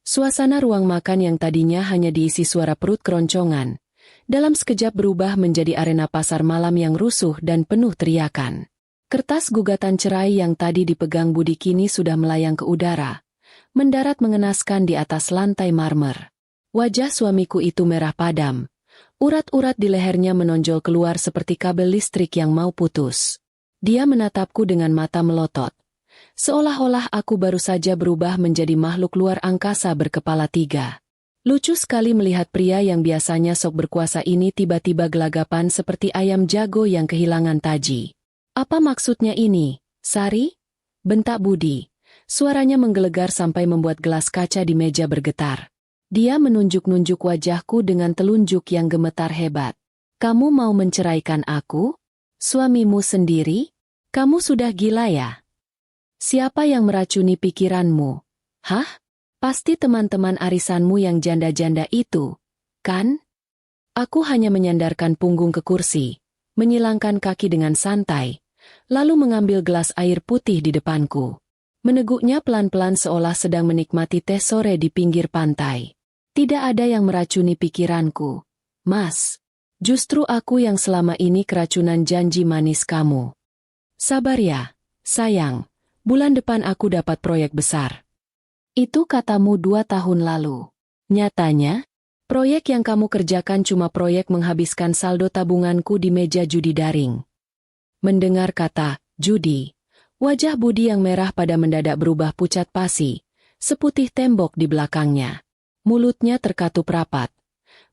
Suasana ruang makan yang tadinya hanya diisi suara perut keroncongan, dalam sekejap berubah menjadi arena pasar malam yang rusuh dan penuh teriakan. Kertas gugatan cerai yang tadi dipegang Budi kini sudah melayang ke udara, mendarat mengenaskan di atas lantai marmer. Wajah suamiku itu merah padam. Urat-urat di lehernya menonjol keluar seperti kabel listrik yang mau putus. Dia menatapku dengan mata melotot. Seolah-olah aku baru saja berubah menjadi makhluk luar angkasa berkepala 3. Lucu sekali melihat pria yang biasanya sok berkuasa ini tiba-tiba gelagapan seperti ayam jago yang kehilangan taji. Apa maksudnya ini, Sari? Bentak Budi. Suaranya menggelegar sampai membuat gelas kaca di meja bergetar. Dia menunjuk-nunjuk wajahku dengan telunjuk yang gemetar hebat. Kamu mau menceraikan aku? Suamimu sendiri? Kamu sudah gila ya? Siapa yang meracuni pikiranmu? Hah? Pasti teman-teman arisanmu yang janda-janda itu, kan? Aku hanya menyandarkan punggung ke kursi, menyilangkan kaki dengan santai, lalu mengambil gelas air putih di depanku. Meneguknya pelan-pelan seolah sedang menikmati teh sore di pinggir pantai. Tidak ada yang meracuni pikiranku, Mas. Justru aku yang selama ini keracunan janji manis kamu. Sabar ya, sayang. Bulan depan aku dapat proyek besar. Itu katamu 2 tahun lalu. Nyatanya, proyek yang kamu kerjakan cuma proyek menghabiskan saldo tabunganku di meja judi daring. Mendengar kata judi, wajah Budi yang merah pada mendadak berubah pucat pasi, seputih tembok di belakangnya. Mulutnya terkatup rapat.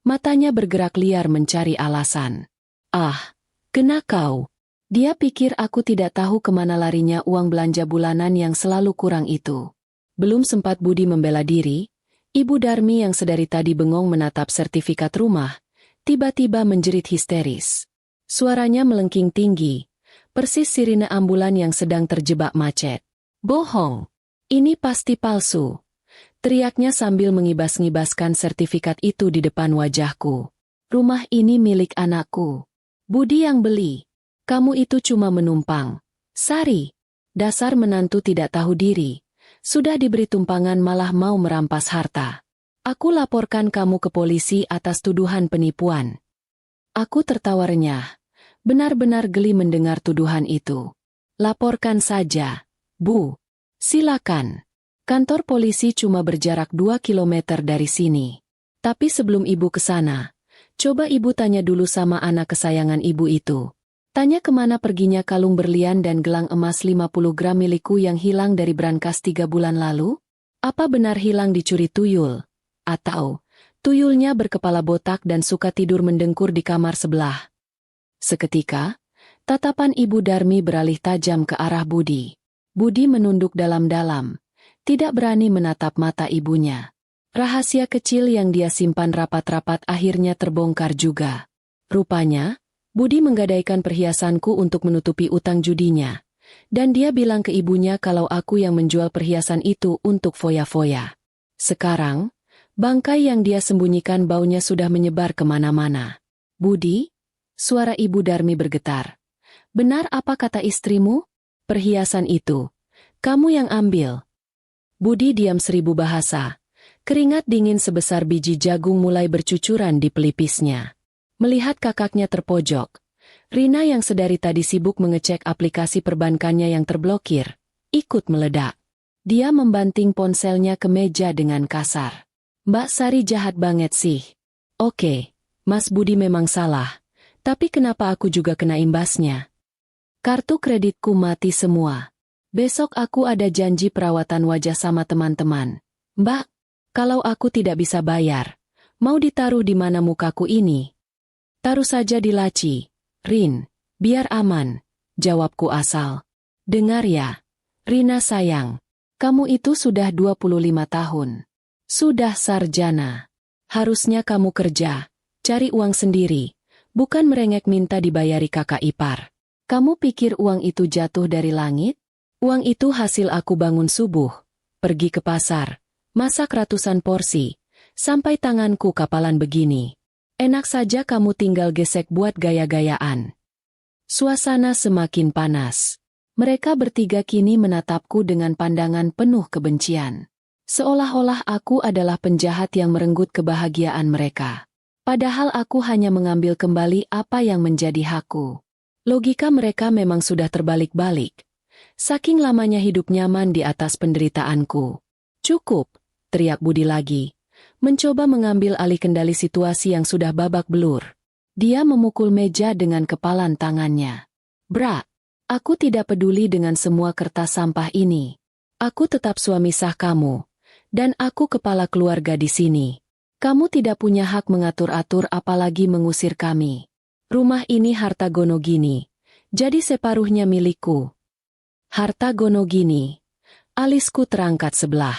Matanya bergerak liar mencari alasan. Ah, kena kau. Dia pikir aku tidak tahu kemana larinya uang belanja bulanan yang selalu kurang itu. Belum sempat Budi membela diri, Ibu Darmi yang sedari tadi bengong menatap sertifikat rumah, tiba-tiba menjerit histeris. Suaranya melengking tinggi, persis sirine ambulan yang sedang terjebak macet. Bohong! Ini pasti palsu. Teriaknya sambil mengibas-ngibaskan sertifikat itu di depan wajahku. Rumah ini milik anakku. Budi yang beli. Kamu itu cuma menumpang. Sari, dasar menantu tidak tahu diri. Sudah diberi tumpangan malah mau merampas harta. Aku laporkan kamu ke polisi atas tuduhan penipuan. Aku tertawa renyah. Benar-benar geli mendengar tuduhan itu. Laporkan saja, Bu. Silakan. Kantor polisi cuma berjarak 2 kilometer dari sini. Tapi sebelum ibu ke sana, coba ibu tanya dulu sama anak kesayangan ibu itu. Tanya kemana perginya kalung berlian dan gelang emas 50 gram milikku yang hilang dari brankas 3 bulan lalu? Apa benar hilang dicuri tuyul? Atau, tuyulnya berkepala botak dan suka tidur mendengkur di kamar sebelah? Seketika, tatapan Ibu Darmi beralih tajam ke arah Budi. Budi menunduk dalam-dalam. Tidak berani menatap mata ibunya. Rahasia kecil yang dia simpan rapat-rapat akhirnya terbongkar juga. Rupanya, Budi menggadaikan perhiasanku untuk menutupi utang judinya. Dan dia bilang ke ibunya kalau aku yang menjual perhiasan itu untuk foya-foya. Sekarang, bangkai yang dia sembunyikan baunya sudah menyebar kemana-mana. Budi? Suara Ibu Darmi bergetar. Benar apa kata istrimu? Perhiasan itu. Kamu yang ambil. Budi diam 1000 bahasa. Keringat dingin sebesar biji jagung mulai bercucuran di pelipisnya. Melihat kakaknya terpojok, Rina yang sedari tadi sibuk mengecek aplikasi perbankannya yang terblokir, ikut meledak. Dia membanting ponselnya ke meja dengan kasar. Mbak Sari jahat banget sih. Oke, Mas Budi memang salah. Tapi kenapa aku juga kena imbasnya? Kartu kreditku mati semua. Besok aku ada janji perawatan wajah sama teman-teman. Mbak, kalau aku tidak bisa bayar, mau ditaruh di mana mukaku ini? Taruh saja di laci, Rin, biar aman, jawabku asal. Dengar ya, Rina sayang, kamu itu sudah 25 tahun. Sudah sarjana. Harusnya kamu kerja, cari uang sendiri, bukan merengek minta dibayari kakak ipar. Kamu pikir uang itu jatuh dari langit? Uang itu hasil aku bangun subuh, pergi ke pasar, masak ratusan porsi, sampai tanganku kapalan begini. Enak saja kamu tinggal gesek buat gaya-gayaan. Suasana semakin panas. Mereka bertiga kini menatapku dengan pandangan penuh kebencian. Seolah-olah aku adalah penjahat yang merenggut kebahagiaan mereka. Padahal aku hanya mengambil kembali apa yang menjadi hakku. Logika mereka memang sudah terbalik-balik. Saking lamanya hidup nyaman di atas penderitaanku. Cukup, teriak Budi lagi. Mencoba mengambil alih kendali situasi yang sudah babak belur. Dia memukul meja dengan kepalan tangannya. Bra, aku tidak peduli dengan semua kertas sampah ini. Aku tetap suami sah kamu. Dan aku kepala keluarga di sini. Kamu tidak punya hak mengatur-atur apalagi mengusir kami. Rumah ini harta Gonogini. Jadi separuhnya milikku. Harta Gonogini. Alisku terangkat sebelah.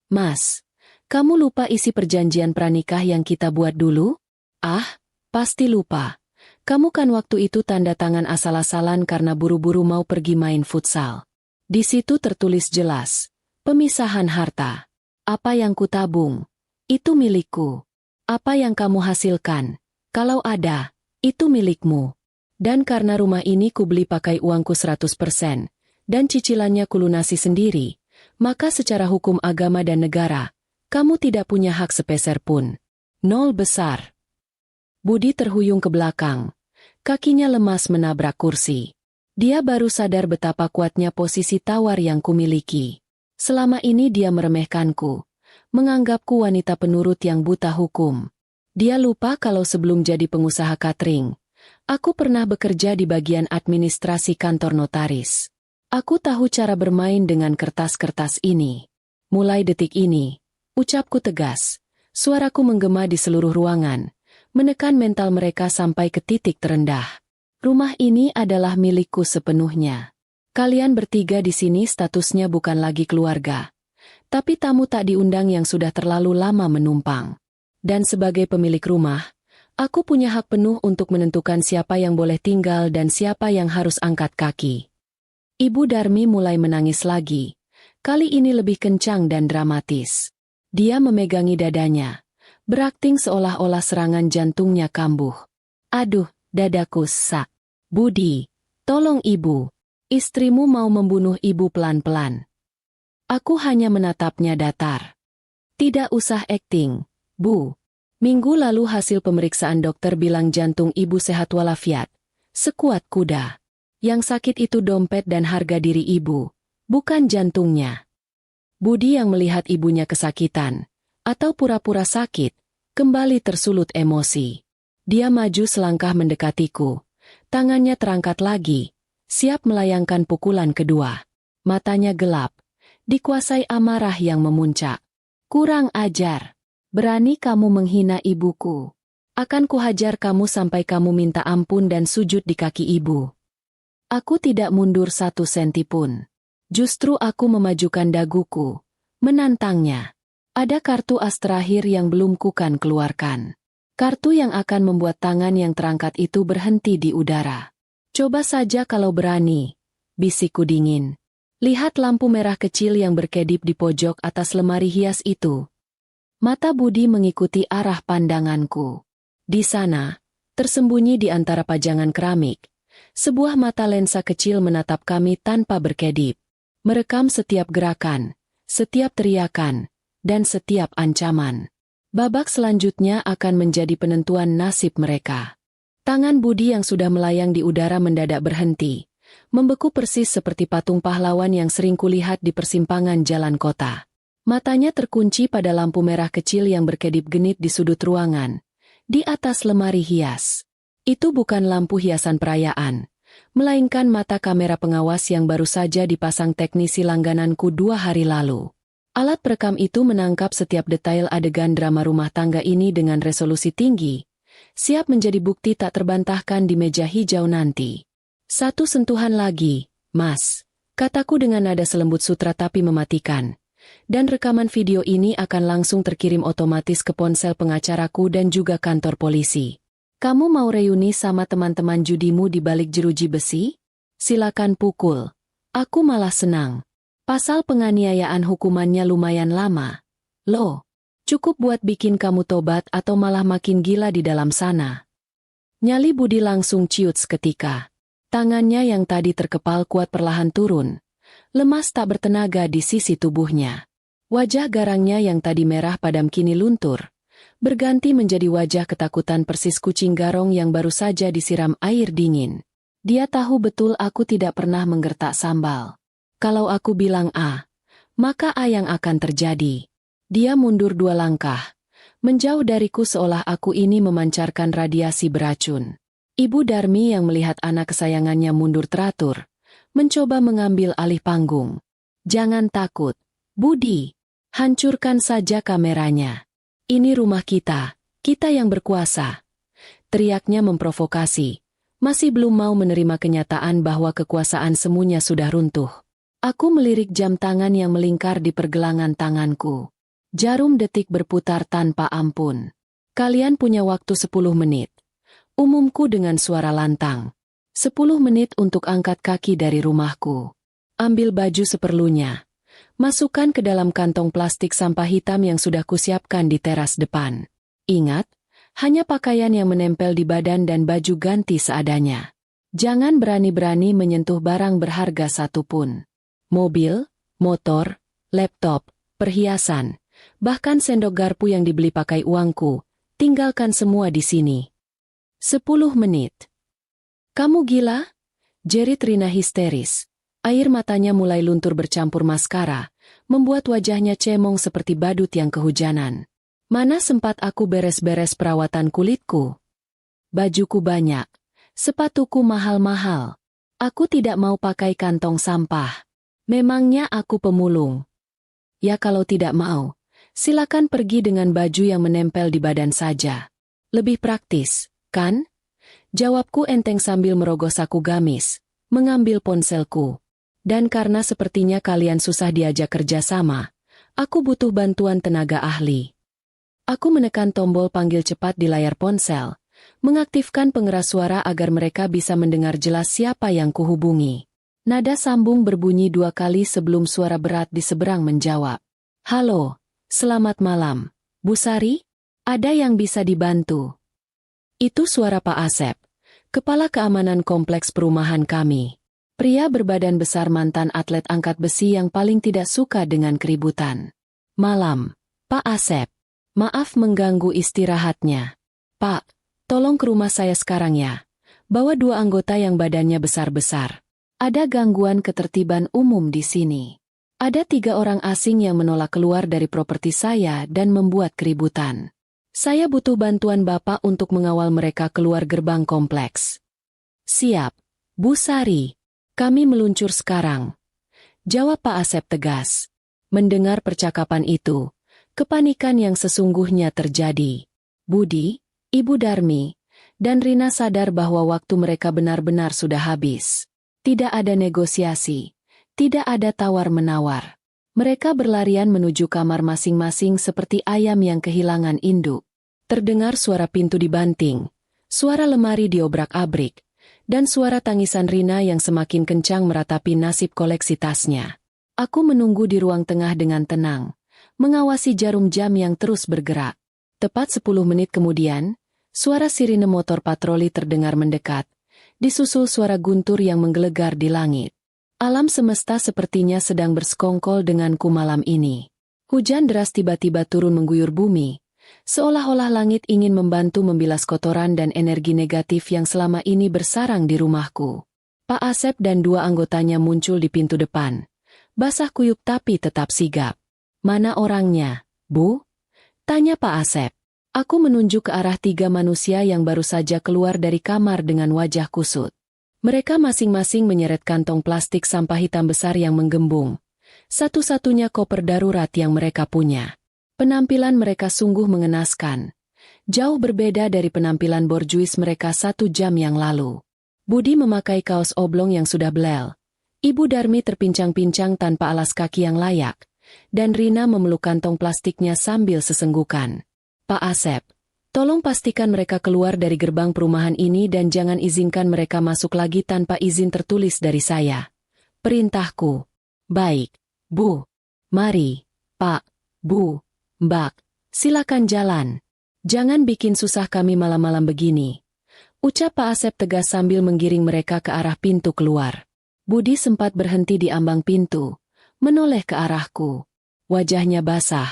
Mas, kamu lupa isi perjanjian pranikah yang kita buat dulu? Ah, pasti lupa. Kamu kan waktu itu tanda tangan asal-asalan karena buru-buru mau pergi main futsal. Di situ tertulis jelas, pemisahan harta. Apa yang kutabung, itu milikku. Apa yang kamu hasilkan, kalau ada, itu milikmu. Dan karena rumah ini kubeli pakai uangku 100%, dan cicilannya kulunasi sendiri, maka secara hukum agama dan negara, kamu tidak punya hak sepeser pun. Nol besar. Budi terhuyung ke belakang. Kakinya lemas menabrak kursi. Dia baru sadar betapa kuatnya posisi tawar yang kumiliki. Selama ini dia meremehkanku. Menganggapku wanita penurut yang buta hukum. Dia lupa kalau sebelum jadi pengusaha catering, aku pernah bekerja di bagian administrasi kantor notaris. Aku tahu cara bermain dengan kertas-kertas ini. Mulai detik ini, ucapku tegas, suaraku menggema di seluruh ruangan, menekan mental mereka sampai ke titik terendah. Rumah ini adalah milikku sepenuhnya. Kalian bertiga di sini statusnya bukan lagi keluarga, tapi tamu tak diundang yang sudah terlalu lama menumpang. Dan sebagai pemilik rumah, aku punya hak penuh untuk menentukan siapa yang boleh tinggal dan siapa yang harus angkat kaki. Ibu Darmi mulai menangis lagi. Kali ini lebih kencang dan dramatis. Dia memegangi dadanya, berakting seolah-olah serangan jantungnya kambuh. Aduh, dadaku sak. Budi, tolong ibu. Istrimu mau membunuh ibu pelan-pelan. Aku hanya menatapnya datar. Tidak usah akting, Bu. Minggu lalu hasil pemeriksaan dokter bilang jantung ibu sehat walafiat. Sekuat kuda. Yang sakit itu dompet dan harga diri ibu, bukan jantungnya. Budi yang melihat ibunya kesakitan, atau pura-pura sakit, kembali tersulut emosi. Dia maju selangkah mendekatiku. Tangannya terangkat lagi, siap melayangkan pukulan kedua. Matanya gelap, dikuasai amarah yang memuncak. Kurang ajar. Berani kamu menghina ibuku. Akan kuhajar kamu sampai kamu minta ampun dan sujud di kaki ibu. Aku tidak mundur 1 senti pun. Justru aku memajukan daguku, menantangnya. Ada kartu as terakhir yang belum kukan keluarkan. Kartu yang akan membuat tangan yang terangkat itu berhenti di udara. Coba saja kalau berani, bisikku dingin. Lihat lampu merah kecil yang berkedip di pojok atas lemari hias itu. Mata Budi mengikuti arah pandanganku. Di sana, tersembunyi di antara pajangan keramik, sebuah mata lensa kecil menatap kami tanpa berkedip. Merekam setiap gerakan, setiap teriakan, dan setiap ancaman. Babak selanjutnya akan menjadi penentuan nasib mereka. Tangan Budi yang sudah melayang di udara mendadak berhenti, membeku persis seperti patung pahlawan yang sering kulihat di persimpangan jalan kota. Matanya terkunci pada lampu merah kecil yang berkedip-genip di sudut ruangan, di atas lemari hias. Itu bukan lampu hiasan perayaan, melainkan mata kamera pengawas yang baru saja dipasang teknisi langgananku 2 hari lalu. Alat perekam itu menangkap setiap detail adegan drama rumah tangga ini dengan resolusi tinggi, siap menjadi bukti tak terbantahkan di meja hijau nanti. "Satu sentuhan lagi, Mas," kataku dengan nada selembut sutra tapi mematikan. Dan rekaman video ini akan langsung terkirim otomatis ke ponsel pengacaraku dan juga kantor polisi. "Kamu mau reuni sama teman-teman judimu di balik jeruji besi? Silakan pukul. Aku malah senang. Pasal penganiayaan hukumannya lumayan lama. Loh, cukup buat bikin kamu tobat atau malah makin gila di dalam sana." Nyali Budi langsung ciut seketika. Tangannya yang tadi terkepal kuat perlahan turun. Lemas tak bertenaga di sisi tubuhnya. Wajah garangnya yang tadi merah padam kini luntur, berganti menjadi wajah ketakutan persis kucing garong yang baru saja disiram air dingin. Dia tahu betul aku tidak pernah menggertak sambal. Kalau aku bilang A, maka A yang akan terjadi. Dia mundur 2 langkah, menjauh dariku seolah aku ini memancarkan radiasi beracun. Ibu Darmi yang melihat anak kesayangannya mundur teratur, mencoba mengambil alih panggung. "Jangan takut, Budi. Hancurkan saja kameranya. Ini rumah kita yang berkuasa." Teriaknya memprovokasi. Masih belum mau menerima kenyataan bahwa kekuasaan semuanya sudah runtuh. Aku melirik jam tangan yang melingkar di pergelangan tanganku. Jarum detik berputar tanpa ampun. "Kalian punya waktu 10 menit. Umumku dengan suara lantang. 10 menit untuk angkat kaki dari rumahku. Ambil baju seperlunya. Masukkan ke dalam kantong plastik sampah hitam yang sudah kusiapkan di teras depan. Ingat, hanya pakaian yang menempel di badan dan baju ganti seadanya. Jangan berani-berani menyentuh barang berharga satupun. Mobil, motor, laptop, perhiasan, bahkan sendok garpu yang dibeli pakai uangku, tinggalkan semua di sini. 10 menit. "Kamu gila?" jerit Rina histeris. Air matanya mulai luntur bercampur maskara, membuat wajahnya cemong seperti badut yang kehujanan. Mana sempat aku beres-beres perawatan kulitku? Bajuku banyak, sepatuku mahal-mahal. Aku tidak mau pakai kantong sampah. Memangnya aku pemulung? Ya kalau tidak mau, silakan pergi dengan baju yang menempel di badan saja. Lebih praktis, kan? Jawabku enteng sambil merogoh saku gamis, mengambil ponselku. Dan karena sepertinya kalian susah diajak kerja sama, aku butuh bantuan tenaga ahli. Aku menekan tombol panggil cepat di layar ponsel, mengaktifkan pengeras suara agar mereka bisa mendengar jelas siapa yang kuhubungi. Nada sambung berbunyi 2 kali sebelum suara berat di seberang menjawab. "Halo, selamat malam, Bu Sari? Ada yang bisa dibantu?" Itu suara Pak Asep, kepala keamanan kompleks perumahan kami. Pria berbadan besar mantan atlet angkat besi yang paling tidak suka dengan keributan. "Malam, Pak Asep. Maaf mengganggu istirahatnya. Pak, tolong ke rumah saya sekarang ya. Bawa 2 anggota yang badannya besar-besar. Ada gangguan ketertiban umum di sini. Ada 3 orang asing yang menolak keluar dari properti saya dan membuat keributan. Saya butuh bantuan Bapak untuk mengawal mereka keluar gerbang kompleks." "Siap, Bu Sari. Kami meluncur sekarang," jawab Pak Asep tegas. Mendengar percakapan itu, kepanikan yang sesungguhnya terjadi. Budi, Ibu Darmi, dan Rina sadar bahwa waktu mereka benar-benar sudah habis. Tidak ada negosiasi, tidak ada tawar-menawar. Mereka berlarian menuju kamar masing-masing seperti ayam yang kehilangan induk. Terdengar suara pintu dibanting, suara lemari diobrak-abrik, dan suara tangisan Rina yang semakin kencang meratapi nasib koleksi tasnya. Aku menunggu di ruang tengah dengan tenang, mengawasi jarum jam yang terus bergerak. Tepat 10 menit kemudian, suara sirine motor patroli terdengar mendekat, disusul suara guntur yang menggelegar di langit. Alam semesta sepertinya sedang bersekongkol denganku malam ini. Hujan deras tiba-tiba turun mengguyur bumi, Seolah-olah langit ingin membantu membilas kotoran dan energi negatif yang selama ini bersarang di rumahku. Pak Asep dan dua anggotanya muncul di pintu depan. Basah kuyup tapi tetap sigap. "Mana orangnya, Bu?" tanya Pak Asep. Aku menunjuk ke arah tiga manusia yang baru saja keluar dari kamar dengan wajah kusut. Mereka masing-masing menyeret kantong plastik sampah hitam besar yang menggembung. Satu-satunya koper darurat yang mereka punya. Penampilan mereka sungguh mengenaskan. Jauh berbeda dari penampilan borjuis mereka 1 jam yang lalu. Budi memakai kaos oblong yang sudah belel. Ibu Darmi terpincang-pincang tanpa alas kaki yang layak. Dan Rina memeluk kantong plastiknya sambil sesenggukan. "Pak Asep, tolong pastikan mereka keluar dari gerbang perumahan ini dan jangan izinkan mereka masuk lagi tanpa izin tertulis dari saya. Perintahku." "Baik, Bu. Mari, Pak, Bu, Mbak, silakan jalan. Jangan bikin susah kami malam-malam begini," ucap Pak Asep tegas sambil menggiring mereka ke arah pintu keluar. Budi sempat berhenti di ambang pintu, menoleh ke arahku. Wajahnya basah,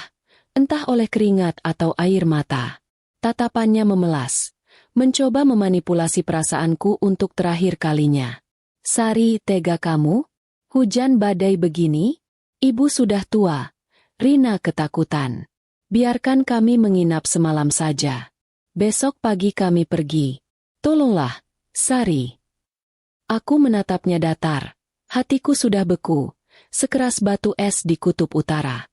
entah oleh keringat atau air mata. Tatapannya memelas, mencoba memanipulasi perasaanku untuk terakhir kalinya. "Sari, tega kamu? Hujan badai begini? Ibu sudah tua." Rina ketakutan. "Biarkan kami menginap semalam saja. Besok pagi kami pergi. Tolonglah, Sari." Aku menatapnya datar. Hatiku sudah beku, sekeras batu es di kutub utara.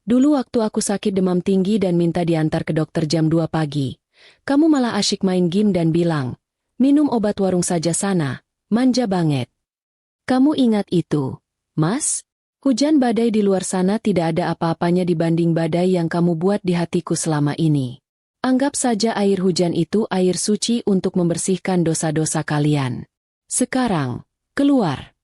Dulu waktu aku sakit demam tinggi dan minta diantar ke dokter jam 2 pagi, kamu malah asyik main game dan bilang, "Minum obat warung saja sana, manja banget." Kamu ingat itu, Mas? Hujan badai di luar sana tidak ada apa-apanya dibanding badai yang kamu buat di hatiku selama ini. Anggap saja air hujan itu air suci untuk membersihkan dosa-dosa kalian. Sekarang, keluar.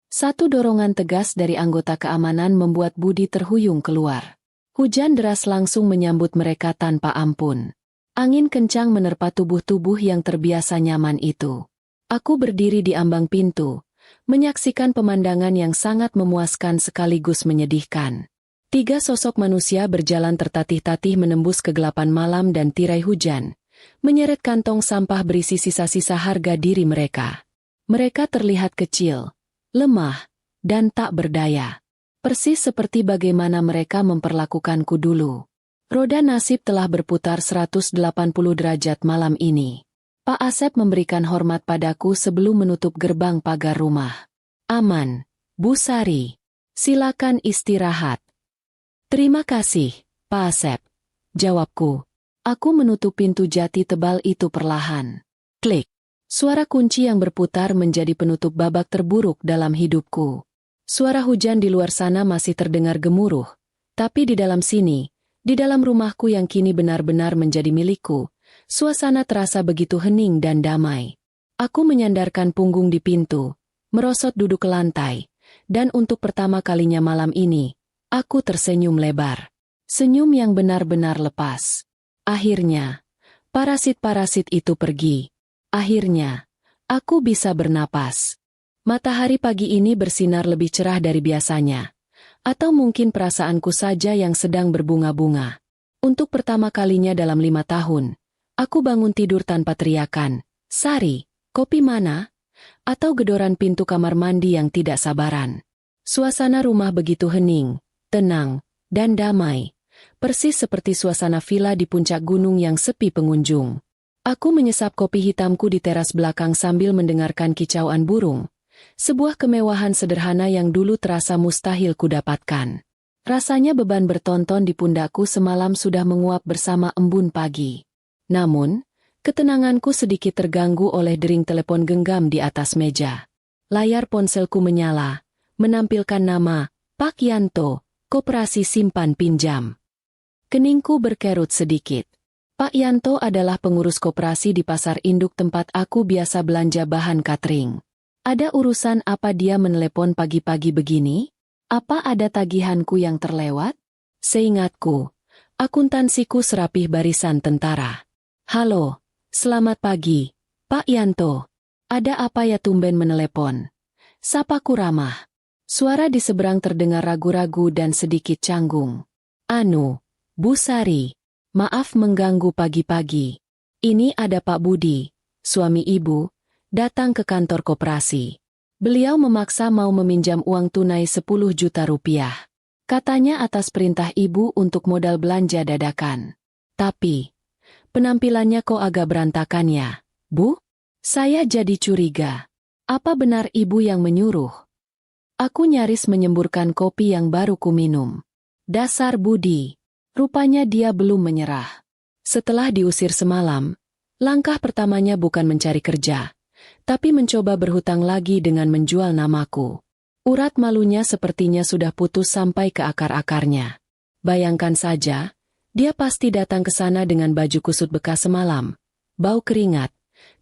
Satu dorongan tegas dari anggota keamanan membuat Budi terhuyung keluar. Hujan deras langsung menyambut mereka tanpa ampun. Angin kencang menerpa tubuh-tubuh yang terbiasa nyaman itu. Aku berdiri di ambang pintu, menyaksikan pemandangan yang sangat memuaskan sekaligus menyedihkan. 3 sosok manusia berjalan tertatih-tatih menembus kegelapan malam dan tirai hujan, menyeret kantong sampah berisi sisa-sisa harga diri mereka. Mereka terlihat kecil, lemah, dan tak berdaya. Persis seperti bagaimana mereka memperlakukanku dulu. Roda nasib telah berputar 180 derajat malam ini. Pak Asep memberikan hormat padaku sebelum menutup gerbang pagar rumah. "Aman, Bu Sari. Silakan istirahat." "Terima kasih, Pak Asep," jawabku. Aku menutup pintu jati tebal itu perlahan. Klik. Suara kunci yang berputar menjadi penutup babak terburuk dalam hidupku. Suara hujan di luar sana masih terdengar gemuruh, tapi di dalam sini, di dalam rumahku yang kini benar-benar menjadi milikku, suasana terasa begitu hening dan damai. Aku menyandarkan punggung di pintu, merosot duduk ke lantai, dan untuk pertama kalinya malam ini, aku tersenyum lebar. Senyum yang benar-benar lepas. Akhirnya, parasit-parasit itu pergi. Akhirnya, aku bisa bernapas. Matahari pagi ini bersinar lebih cerah dari biasanya. Atau mungkin perasaanku saja yang sedang berbunga-bunga. Untuk pertama kalinya dalam 5 tahun, aku bangun tidur tanpa teriakan, "Sari, kopi mana?" atau gedoran pintu kamar mandi yang tidak sabaran. Suasana rumah begitu hening, tenang, dan damai. Persis seperti suasana villa di puncak gunung yang sepi pengunjung. Aku menyesap kopi hitamku di teras belakang sambil mendengarkan kicauan burung. Sebuah kemewahan sederhana yang dulu terasa mustahil kudapatkan. Rasanya beban bertonton di pundakku semalam sudah menguap bersama embun pagi. Namun, ketenanganku sedikit terganggu oleh dering telepon genggam di atas meja. Layar ponselku menyala, menampilkan nama, Pak Yanto, Koperasi Simpan Pinjam. Keningku berkerut sedikit. Pak Yanto adalah pengurus koperasi di pasar induk tempat aku biasa belanja bahan catering. Ada urusan apa dia menelepon pagi-pagi begini? Apa ada tagihanku yang terlewat? Seingatku, akuntansiku serapih barisan tentara. "Halo, selamat pagi, Pak Yanto. Ada apa ya tumben menelepon?" Sapaku ramah. Suara di seberang terdengar ragu-ragu dan sedikit canggung. "Anu, Bu Sari, Maaf mengganggu pagi-pagi. Ini ada Pak Budi, suami ibu, datang ke kantor koperasi. Beliau memaksa mau meminjam uang tunai 10 juta rupiah. Katanya atas perintah ibu untuk modal belanja dadakan. Tapi, penampilannya kok agak berantakan ya, Bu? Saya jadi curiga. Apa benar ibu yang menyuruh? Aku nyaris menyemburkan kopi yang baru kuminum. Dasar Budi. Rupanya dia belum menyerah. Setelah diusir semalam, langkah pertamanya bukan mencari kerja, tapi mencoba berhutang lagi dengan menjual namaku. Urat malunya sepertinya sudah putus sampai ke akar-akarnya. Bayangkan saja, dia pasti datang ke sana dengan baju kusut bekas semalam, bau keringat,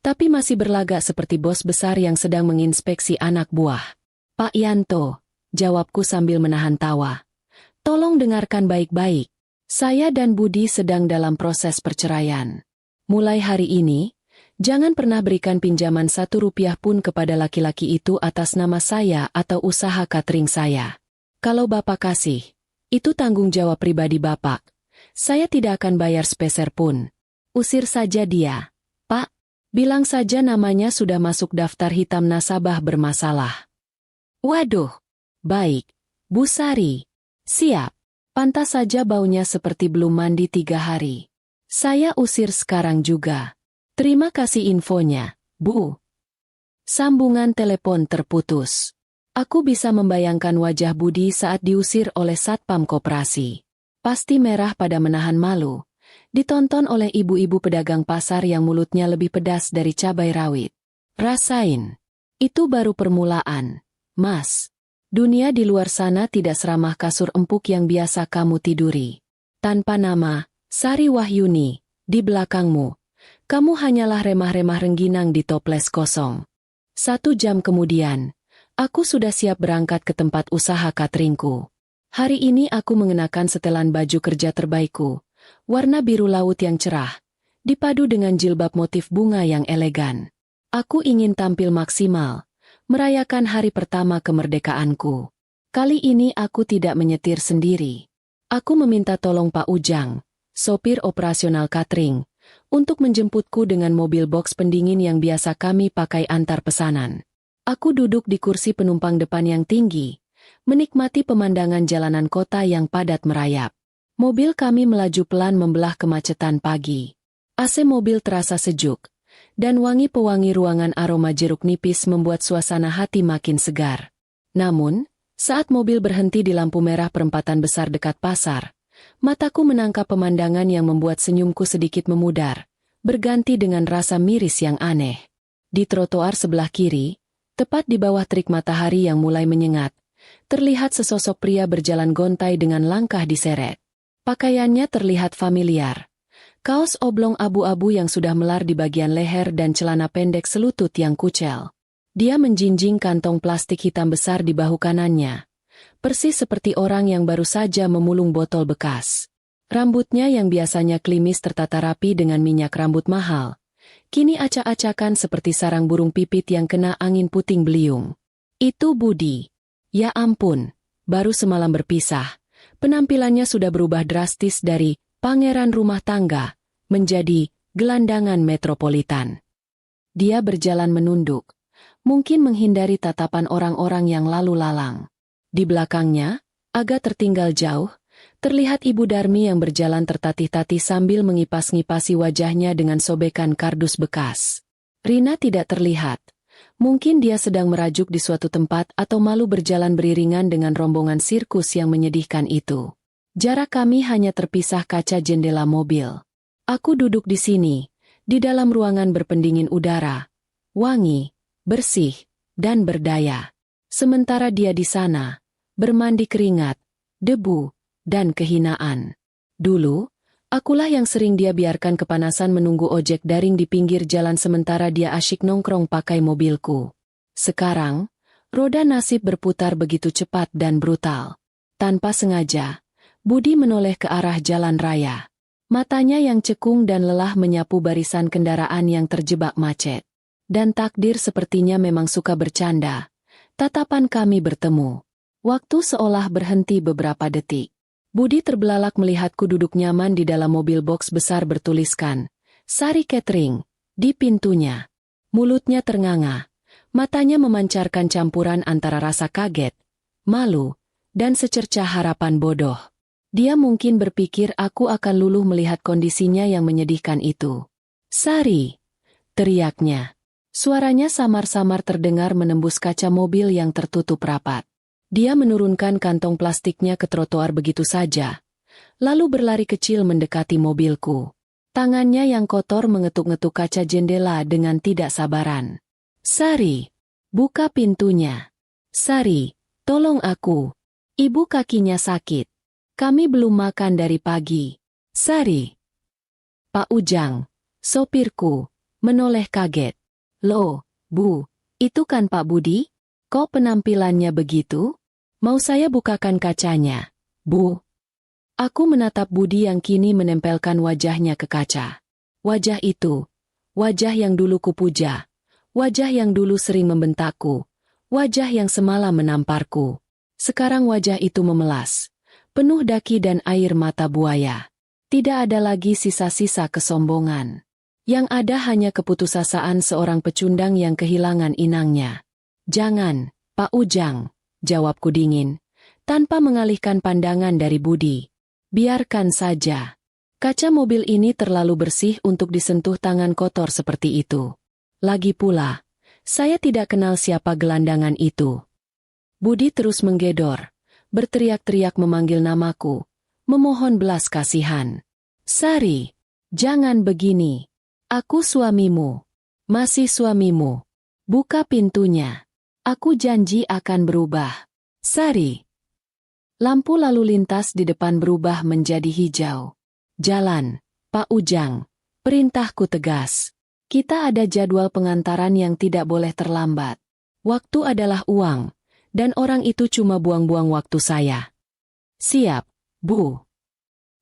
tapi masih berlagak seperti bos besar yang sedang menginspeksi anak buah. Pak Yanto, jawabku sambil menahan tawa. Tolong dengarkan baik-baik. Saya dan Budi sedang dalam proses perceraian. Mulai hari ini, jangan pernah berikan pinjaman 1 rupiah pun kepada laki-laki itu atas nama saya atau usaha catering saya. Kalau Bapak kasih, itu tanggung jawab pribadi Bapak. Saya tidak akan bayar sepeser pun. Usir saja dia. Pak, bilang saja namanya sudah masuk daftar hitam nasabah bermasalah. Waduh. Baik, Bu Sari. Siap. Pantas saja baunya seperti belum mandi 3 hari. Saya usir sekarang juga. Terima kasih infonya, Bu. Sambungan telepon terputus. Aku bisa membayangkan wajah Budi saat diusir oleh Satpam Koperasi. Pasti merah pada menahan malu. Ditonton oleh ibu-ibu pedagang pasar yang mulutnya lebih pedas dari cabai rawit. Rasain. Itu baru permulaan, Mas. Dunia di luar sana tidak seramah kasur empuk yang biasa kamu tiduri. Tanpa nama, Sari Wahyuni, di belakangmu. Kamu hanyalah remah-remah rengginang di toples kosong. 1 jam kemudian, aku sudah siap berangkat ke tempat usaha cateringku. Hari ini aku mengenakan setelan baju kerja terbaikku, warna biru laut yang cerah, dipadu dengan jilbab motif bunga yang elegan. Aku ingin tampil maksimal, merayakan hari pertama kemerdekaanku. Kali ini aku tidak menyetir sendiri. Aku meminta tolong Pak Ujang, sopir operasional catering, untuk menjemputku dengan mobil box pendingin yang biasa kami pakai antar pesanan. Aku duduk di kursi penumpang depan yang tinggi, menikmati pemandangan jalanan kota yang padat merayap. Mobil kami melaju pelan membelah kemacetan pagi. AC mobil terasa sejuk, dan wangi pewangi ruangan aroma jeruk nipis membuat suasana hati makin segar. Namun, saat mobil berhenti di lampu merah perempatan besar dekat pasar, mataku menangkap pemandangan yang membuat senyumku sedikit memudar, berganti dengan rasa miris yang aneh. Di trotoar sebelah kiri, tepat di bawah terik matahari yang mulai menyengat, terlihat sesosok pria berjalan gontai dengan langkah diseret. Pakaiannya terlihat familiar. Kaos oblong abu-abu yang sudah melar di bagian leher dan celana pendek selutut yang kucel. Dia menjinjing kantong plastik hitam besar di bahu kanannya, persis seperti orang yang baru saja memulung botol bekas. Rambutnya yang biasanya klimis tertata rapi dengan minyak rambut mahal, kini acak-acakan seperti sarang burung pipit yang kena angin puting beliung. Itu Budi. Ya ampun, baru semalam berpisah, penampilannya sudah berubah drastis dari pangeran rumah tangga menjadi gelandangan metropolitan. Dia berjalan menunduk, mungkin menghindari tatapan orang-orang yang lalu lalang. Di belakangnya, agak tertinggal jauh, terlihat Ibu Darmi yang berjalan tertatih-tatih sambil mengipas-ngipasi wajahnya dengan sobekan kardus bekas. Rina tidak terlihat. Mungkin dia sedang merajuk di suatu tempat atau malu berjalan beriringan dengan rombongan sirkus yang menyedihkan itu. Jarak kami hanya terpisah kaca jendela mobil. Aku duduk di sini, di dalam ruangan berpendingin udara, wangi, bersih, dan berdaya. Sementara dia di sana, bermandi keringat, debu, dan kehinaan. Dulu, akulah yang sering dia biarkan kepanasan menunggu ojek daring di pinggir jalan sementara dia asyik nongkrong pakai mobilku. Sekarang, roda nasib berputar begitu cepat dan brutal. Tanpa sengaja, Budi menoleh ke arah jalan raya. Matanya yang cekung dan lelah menyapu barisan kendaraan yang terjebak macet. Dan takdir sepertinya memang suka bercanda. Tatapan kami bertemu. Waktu seolah berhenti beberapa detik. Budi terbelalak melihatku duduk nyaman di dalam mobil box besar bertuliskan Sari Catering di pintunya. Mulutnya ternganga, matanya memancarkan campuran antara rasa kaget, malu, dan secercah harapan bodoh. Dia mungkin berpikir aku akan luluh melihat kondisinya yang menyedihkan itu. "Sari!" teriaknya. Suaranya samar-samar terdengar menembus kaca mobil yang tertutup rapat. Dia menurunkan kantong plastiknya ke trotoar begitu saja, lalu berlari kecil mendekati mobilku. Tangannya yang kotor mengetuk-ngetuk kaca jendela dengan tidak sabaran. "Sari, buka pintunya. Sari, tolong aku. Ibu kakinya sakit. Kami belum makan dari pagi. Sari." Pak Ujang, sopirku, menoleh kaget. "Loh, Bu, itu kan Pak Budi? Kok penampilannya begitu? Mau saya bukakan kacanya, Bu?" Aku menatap Budi yang kini menempelkan wajahnya ke kaca. Wajah itu, wajah yang dulu kupuja, wajah yang dulu sering membentakku, wajah yang semalam menamparku. Sekarang wajah itu memelas, penuh daki dan air mata buaya. Tidak ada lagi sisa-sisa kesombongan. Yang ada hanya keputusasaan seorang pecundang yang kehilangan inangnya. "Jangan, Pak Ujang," jawabku dingin, tanpa mengalihkan pandangan dari Budi. "Biarkan saja. Kaca mobil ini terlalu bersih untuk disentuh tangan kotor seperti itu. Lagi pula, saya tidak kenal siapa gelandangan itu." Budi terus menggedor, berteriak-teriak memanggil namaku, memohon belas kasihan. "Sari, jangan begini. Aku suamimu. Masih suamimu. Buka pintunya. Aku janji akan berubah. Sari." Lampu lalu lintas di depan berubah menjadi hijau. "Jalan, Pak Ujang," perintahku tegas. "Kita ada jadwal pengantaran yang tidak boleh terlambat. Waktu adalah uang, dan orang itu cuma buang-buang waktu saya." "Siap, Bu."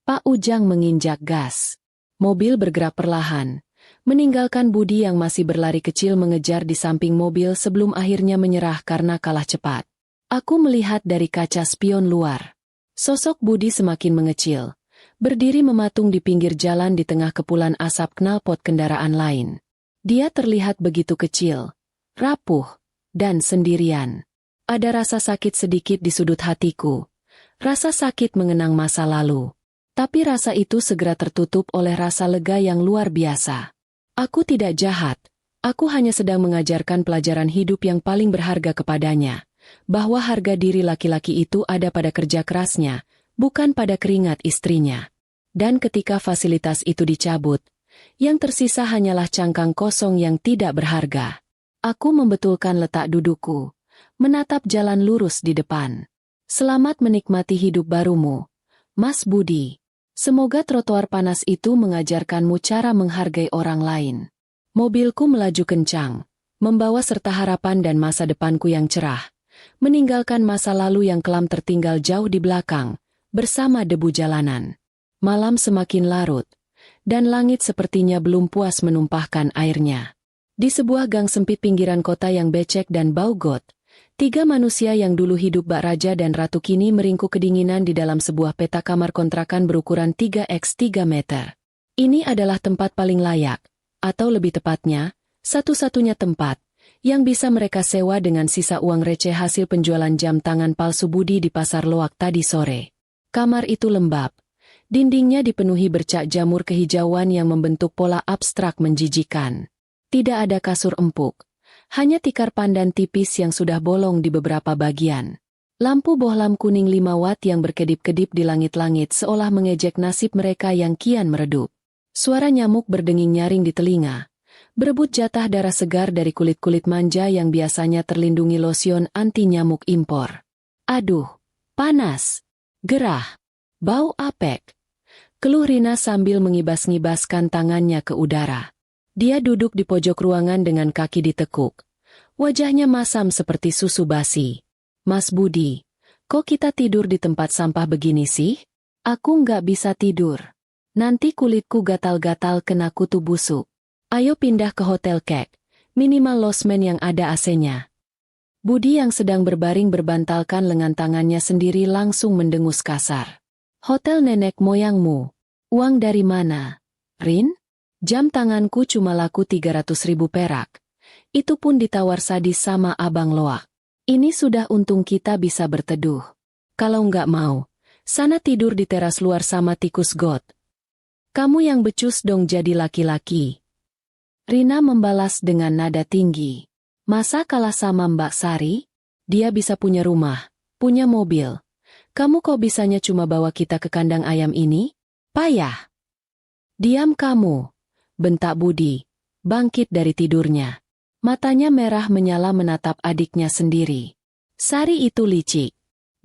Pak Ujang menginjak gas. Mobil bergerak perlahan, meninggalkan Budi yang masih berlari kecil mengejar di samping mobil sebelum akhirnya menyerah karena kalah cepat. Aku melihat dari kaca spion luar. Sosok Budi semakin mengecil, berdiri mematung di pinggir jalan di tengah kepulan asap knalpot kendaraan lain. Dia terlihat begitu kecil, rapuh, dan sendirian. Ada rasa sakit sedikit di sudut hatiku. Rasa sakit mengenang masa lalu. Tapi rasa itu segera tertutup oleh rasa lega yang luar biasa. Aku tidak jahat. Aku hanya sedang mengajarkan pelajaran hidup yang paling berharga kepadanya. Bahwa harga diri laki-laki itu ada pada kerja kerasnya, bukan pada keringat istrinya. Dan ketika fasilitas itu dicabut, yang tersisa hanyalah cangkang kosong yang tidak berharga. Aku membetulkan letak dudukku, menatap jalan lurus di depan. "Selamat menikmati hidup barumu, Mas Budi. Semoga trotoar panas itu mengajarkanmu cara menghargai orang lain." Mobilku melaju kencang, membawa serta harapan dan masa depanku yang cerah. Meninggalkan masa lalu yang kelam tertinggal jauh di belakang, bersama debu jalanan. Malam semakin larut, dan langit sepertinya belum puas menumpahkan airnya. Di sebuah gang sempit pinggiran kota yang becek dan bau got, 3 manusia yang dulu hidup bak raja dan ratu kini meringkuk kedinginan di dalam sebuah peta kamar kontrakan berukuran 3x3 meter. Ini adalah tempat paling layak, atau lebih tepatnya, satu-satunya tempat yang bisa mereka sewa dengan sisa uang receh hasil penjualan jam tangan palsu Budi di pasar loak tadi sore. Kamar itu lembab. Dindingnya dipenuhi bercak jamur kehijauan yang membentuk pola abstrak menjijikan. Tidak ada kasur empuk. Hanya tikar pandan tipis yang sudah bolong di beberapa bagian. Lampu bohlam kuning 5 watt yang berkedip-kedip di langit-langit seolah mengejek nasib mereka yang kian meredup. Suara nyamuk berdenging nyaring di telinga. Berebut jatah darah segar dari kulit-kulit manja yang biasanya terlindungi losion anti-nyamuk impor. "Aduh, panas, gerah, bau apek," keluh Rina sambil mengibas-ngibaskan tangannya ke udara. Dia duduk di pojok ruangan dengan kaki ditekuk. Wajahnya masam seperti susu basi. "Mas Budi, kok kita tidur di tempat sampah begini sih? Aku nggak bisa tidur. Nanti kulitku gatal-gatal kena kutu busuk. Ayo pindah ke hotel kek, minimal losmen yang ada AC-nya." Budi yang sedang berbaring berbantalkan lengan tangannya sendiri langsung mendengus kasar. Hotel nenek moyangmu. Uang dari mana, Rin? Jam tanganku cuma laku 300.000 perak. Itu pun ditawar sadis sama Abang Loak. Ini sudah untung kita bisa berteduh. Kalau nggak mau, sana tidur di teras luar sama tikus got. Kamu yang becus dong jadi laki-laki. Rina membalas dengan nada tinggi. Masa kalah sama Mbak Sari? Dia bisa punya rumah, punya mobil. Kamu kok bisanya cuma bawa kita ke kandang ayam ini? Payah. Diam kamu, bentak Budi, bangkit dari tidurnya. Matanya merah menyala menatap adiknya sendiri. Sari itu licik.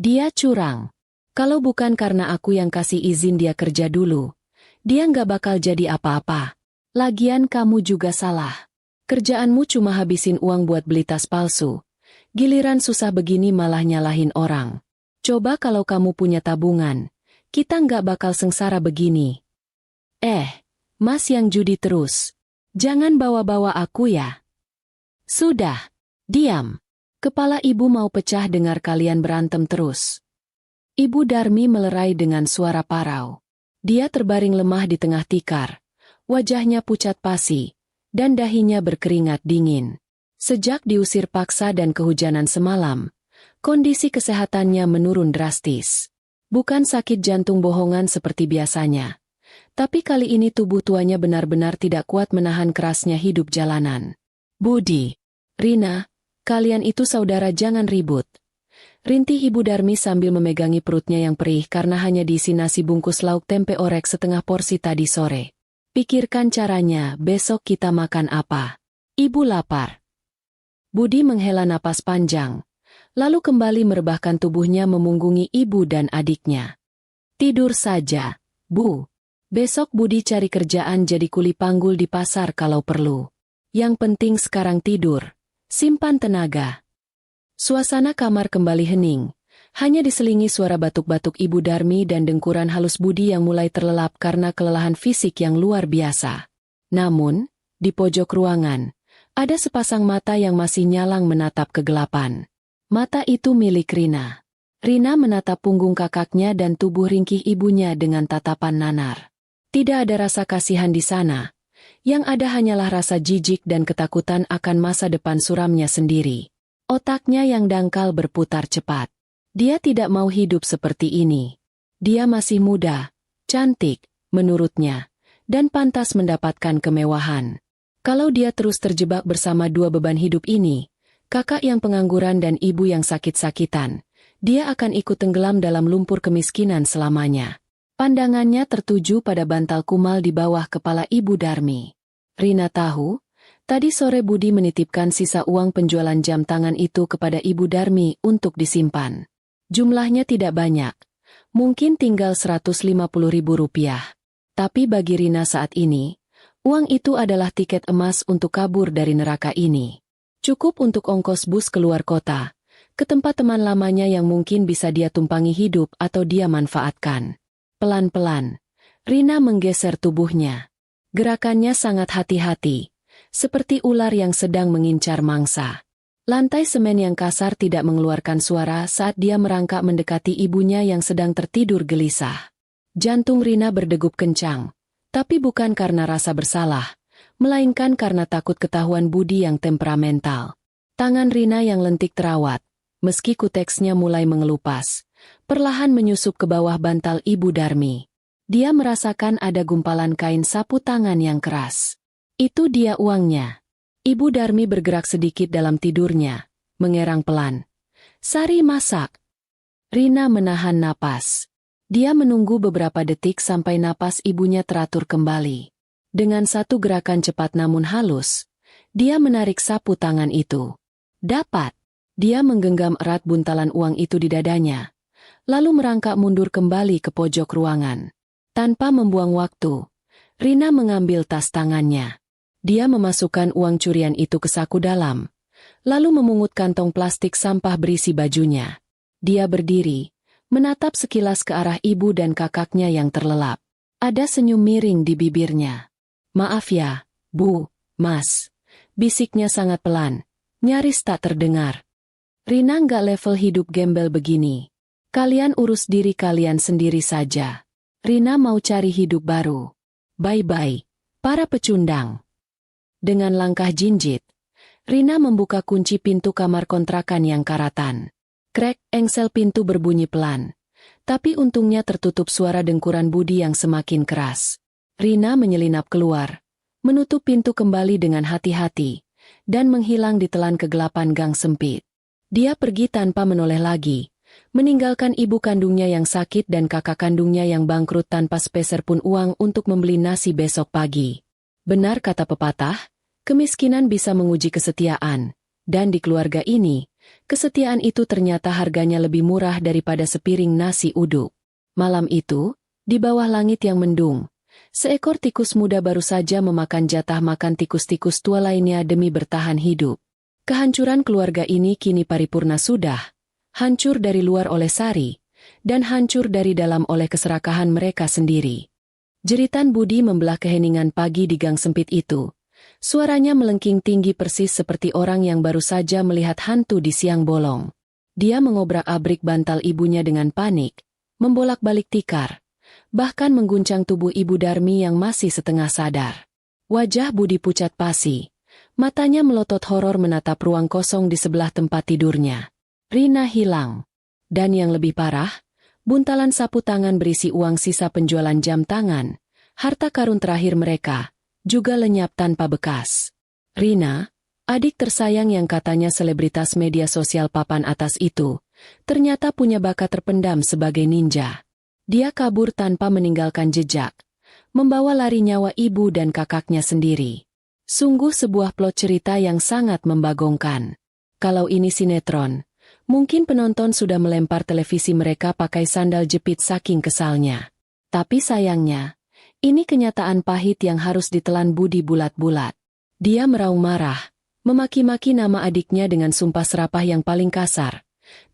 Dia curang. Kalau bukan karena aku yang kasih izin dia kerja dulu, dia nggak bakal jadi apa-apa. Lagian kamu juga salah. Kerjaanmu cuma habisin uang buat beli tas palsu. Giliran susah begini malah nyalahin orang. Coba kalau kamu punya tabungan, kita nggak bakal sengsara begini. Mas yang judi terus. Jangan bawa-bawa aku ya. Sudah, diam. Kepala ibu mau pecah dengar kalian berantem terus. Ibu Darmi melerai dengan suara parau. Dia terbaring lemah di tengah tikar. Wajahnya pucat pasi, dan dahinya berkeringat dingin. Sejak diusir paksa dan kehujanan semalam, kondisi kesehatannya menurun drastis. Bukan sakit jantung bohongan seperti biasanya. Tapi kali ini tubuh tuanya benar-benar tidak kuat menahan kerasnya hidup jalanan. Budi, Rina, kalian itu saudara jangan ribut. Rintih Ibu Darmi sambil memegangi perutnya yang perih karena hanya diisi nasi bungkus lauk tempe orek setengah porsi tadi sore. Pikirkan caranya, besok kita makan apa? Ibu lapar. Budi menghela napas panjang, lalu kembali merebahkan tubuhnya memunggungi ibu dan adiknya. Tidur saja, Bu. Besok Budi cari kerjaan jadi kuli panggul di pasar kalau perlu. Yang penting sekarang tidur, simpan tenaga. Suasana kamar kembali hening, hanya diselingi suara batuk-batuk Ibu Darmi dan dengkuran halus Budi yang mulai terlelap karena kelelahan fisik yang luar biasa. Namun, di pojok ruangan, ada sepasang mata yang masih nyalang menatap kegelapan. Mata itu milik Rina. Rina menatap punggung kakaknya dan tubuh ringkih ibunya dengan tatapan nanar. Tidak ada rasa kasihan di sana. Yang ada hanyalah rasa jijik dan ketakutan akan masa depan suramnya sendiri. Otaknya yang dangkal berputar cepat. Dia tidak mau hidup seperti ini. Dia masih muda, cantik, menurutnya, dan pantas mendapatkan kemewahan. Kalau dia terus terjebak bersama dua beban hidup ini, kakak yang pengangguran dan ibu yang sakit-sakitan, dia akan ikut tenggelam dalam lumpur kemiskinan selamanya. Pandangannya tertuju pada bantal kumal di bawah kepala Ibu Darmi. Rina tahu, tadi sore Budi menitipkan sisa uang penjualan jam tangan itu kepada Ibu Darmi untuk disimpan. Jumlahnya tidak banyak, mungkin tinggal 150.000 rupiah. Tapi bagi Rina saat ini, uang itu adalah tiket emas untuk kabur dari neraka ini. Cukup untuk ongkos bus keluar kota, ke tempat teman lamanya yang mungkin bisa dia tumpangi hidup atau dia manfaatkan. Pelan-pelan, Rina menggeser tubuhnya. Gerakannya sangat hati-hati, seperti ular yang sedang mengincar mangsa. Lantai semen yang kasar tidak mengeluarkan suara saat dia merangkak mendekati ibunya yang sedang tertidur gelisah. Jantung Rina berdegup kencang, tapi bukan karena rasa bersalah, melainkan karena takut ketahuan Budi yang temperamental. Tangan Rina yang lentik terawat, meski kuteksnya mulai mengelupas, perlahan menyusup ke bawah bantal Ibu Darmi. Dia merasakan ada gumpalan kain sapu tangan yang keras. Itu dia uangnya. Ibu Darmi bergerak sedikit dalam tidurnya, mengerang pelan. Sari masak. Rina menahan napas. Dia menunggu beberapa detik sampai napas ibunya teratur kembali. Dengan satu gerakan cepat namun halus, dia menarik sapu tangan itu. Dapat. Dia menggenggam erat buntalan uang itu di dadanya, lalu merangkak mundur kembali ke pojok ruangan. Tanpa membuang waktu, Rina mengambil tas tangannya. Dia memasukkan uang curian itu ke saku dalam, lalu memungut kantong plastik sampah berisi bajunya. Dia berdiri, menatap sekilas ke arah ibu dan kakaknya yang terlelap. Ada senyum miring di bibirnya. Maaf ya, Bu, Mas. Bisiknya sangat pelan, nyaris tak terdengar. Rina nggak level hidup gembel begini. Kalian urus diri kalian sendiri saja. Rina mau cari hidup baru. Bye-bye, para pecundang. Dengan langkah jinjit, Rina membuka kunci pintu kamar kontrakan yang karatan. Krek, engsel pintu berbunyi pelan. Tapi untungnya tertutup suara dengkuran Budi yang semakin keras. Rina menyelinap keluar, menutup pintu kembali dengan hati-hati, dan menghilang di telan kegelapan gang sempit. Dia pergi tanpa menoleh lagi, meninggalkan ibu kandungnya yang sakit dan kakak kandungnya yang bangkrut tanpa sepeser pun uang untuk membeli nasi besok pagi. Benar kata pepatah, kemiskinan bisa menguji kesetiaan, dan di keluarga ini, kesetiaan itu ternyata harganya lebih murah daripada sepiring nasi uduk. Malam itu, di bawah langit yang mendung, seekor tikus muda baru saja memakan jatah makan tikus-tikus tua lainnya demi bertahan hidup. Kehancuran keluarga ini kini paripurna sudah, hancur dari luar oleh Sari, dan hancur dari dalam oleh keserakahan mereka sendiri. Jeritan Budi membelah keheningan pagi di gang sempit itu. Suaranya melengking tinggi persis seperti orang yang baru saja melihat hantu di siang bolong. Dia mengobrak-abrik bantal ibunya dengan panik, membolak-balik tikar, bahkan mengguncang tubuh Ibu Darmi yang masih setengah sadar. Wajah Budi pucat pasi, matanya melotot horor menatap ruang kosong di sebelah tempat tidurnya. Rina hilang. Dan yang lebih parah, buntalan sapu tangan berisi uang sisa penjualan jam tangan, harta karun terakhir mereka, juga lenyap tanpa bekas. Rina, adik tersayang yang katanya selebritas media sosial papan atas itu, ternyata punya bakat terpendam sebagai ninja. Dia kabur tanpa meninggalkan jejak, membawa lari nyawa ibu dan kakaknya sendiri. Sungguh sebuah plot cerita yang sangat membagongkan. Kalau ini sinetron, mungkin penonton sudah melempar televisi mereka pakai sandal jepit saking kesalnya. Tapi sayangnya, ini kenyataan pahit yang harus ditelan Budi bulat-bulat. Dia meraung marah, memaki-maki nama adiknya dengan sumpah serapah yang paling kasar.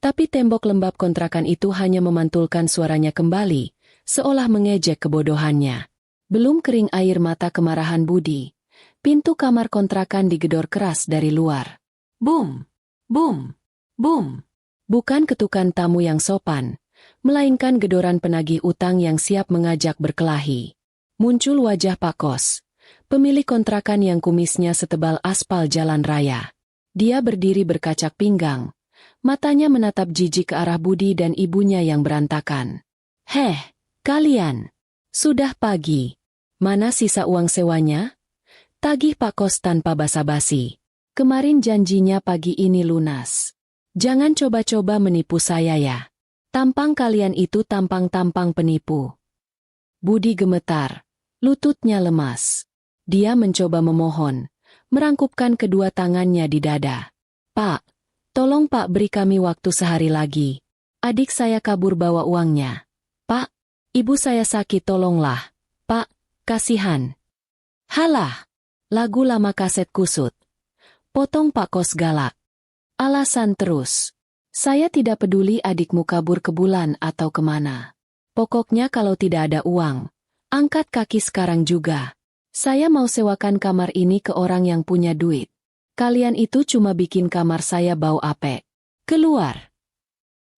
Tapi tembok lembab kontrakan itu hanya memantulkan suaranya kembali, seolah mengejek kebodohannya. Belum kering air mata kemarahan Budi, pintu kamar kontrakan digedor keras dari luar. Bum! Bum! Bum! Bukan ketukan tamu yang sopan, melainkan gedoran penagih utang yang siap mengajak berkelahi. Muncul wajah Pak Kos, pemilik kontrakan yang kumisnya setebal aspal jalan raya. Dia berdiri berkacak pinggang, matanya menatap jijik ke arah Budi dan ibunya yang berantakan. Heh, kalian! Sudah pagi. Mana sisa uang sewanya? Tagih Pak Kos tanpa basa-basi. Kemarin janjinya pagi ini lunas. Jangan coba-coba menipu saya ya. Tampang kalian itu tampang-tampang penipu. Budi gemetar, lututnya lemas. Dia mencoba memohon, merangkupkan kedua tangannya di dada. Pak, tolong Pak beri kami waktu sehari lagi. Adik saya kabur bawa uangnya. Pak, ibu saya sakit tolonglah. Pak, kasihan. Halah, lagu lama kaset kusut. Potong Pak Kos galak. Alasan terus. Saya tidak peduli adikmu kabur ke bulan atau kemana. Pokoknya kalau tidak ada uang, angkat kaki sekarang juga. Saya mau sewakan kamar ini ke orang yang punya duit. Kalian itu cuma bikin kamar saya bau apek. Keluar.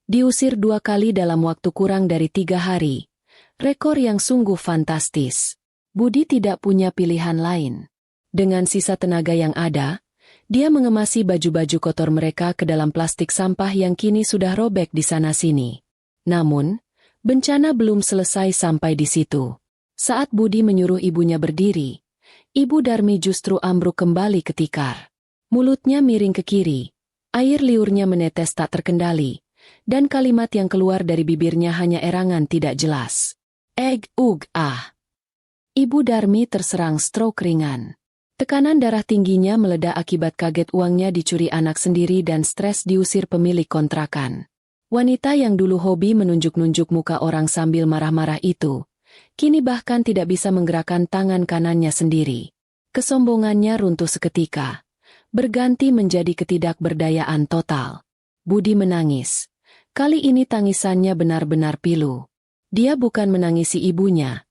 Diusir 2 kali dalam waktu kurang dari 3 hari. Rekor yang sungguh fantastis. Budi tidak punya pilihan lain. Dengan sisa tenaga yang ada, dia mengemasi baju-baju kotor mereka ke dalam plastik sampah yang kini sudah robek di sana-sini. Namun, bencana belum selesai sampai di situ. Saat Budi menyuruh ibunya berdiri, Ibu Darmi justru ambruk kembali ke tikar. Mulutnya miring ke kiri, air liurnya menetes tak terkendali, dan kalimat yang keluar dari bibirnya hanya erangan tidak jelas. Ah. Ibu Darmi terserang stroke ringan. Tekanan darah tingginya meledak akibat kaget uangnya dicuri anak sendiri dan stres diusir pemilik kontrakan. Wanita yang dulu hobi menunjuk-nunjuk muka orang sambil marah-marah itu, kini bahkan tidak bisa menggerakkan tangan kanannya sendiri. Kesombongannya runtuh seketika, berganti menjadi ketidakberdayaan total. Budi menangis. Kali ini tangisannya benar-benar pilu. Dia bukan menangisi ibunya,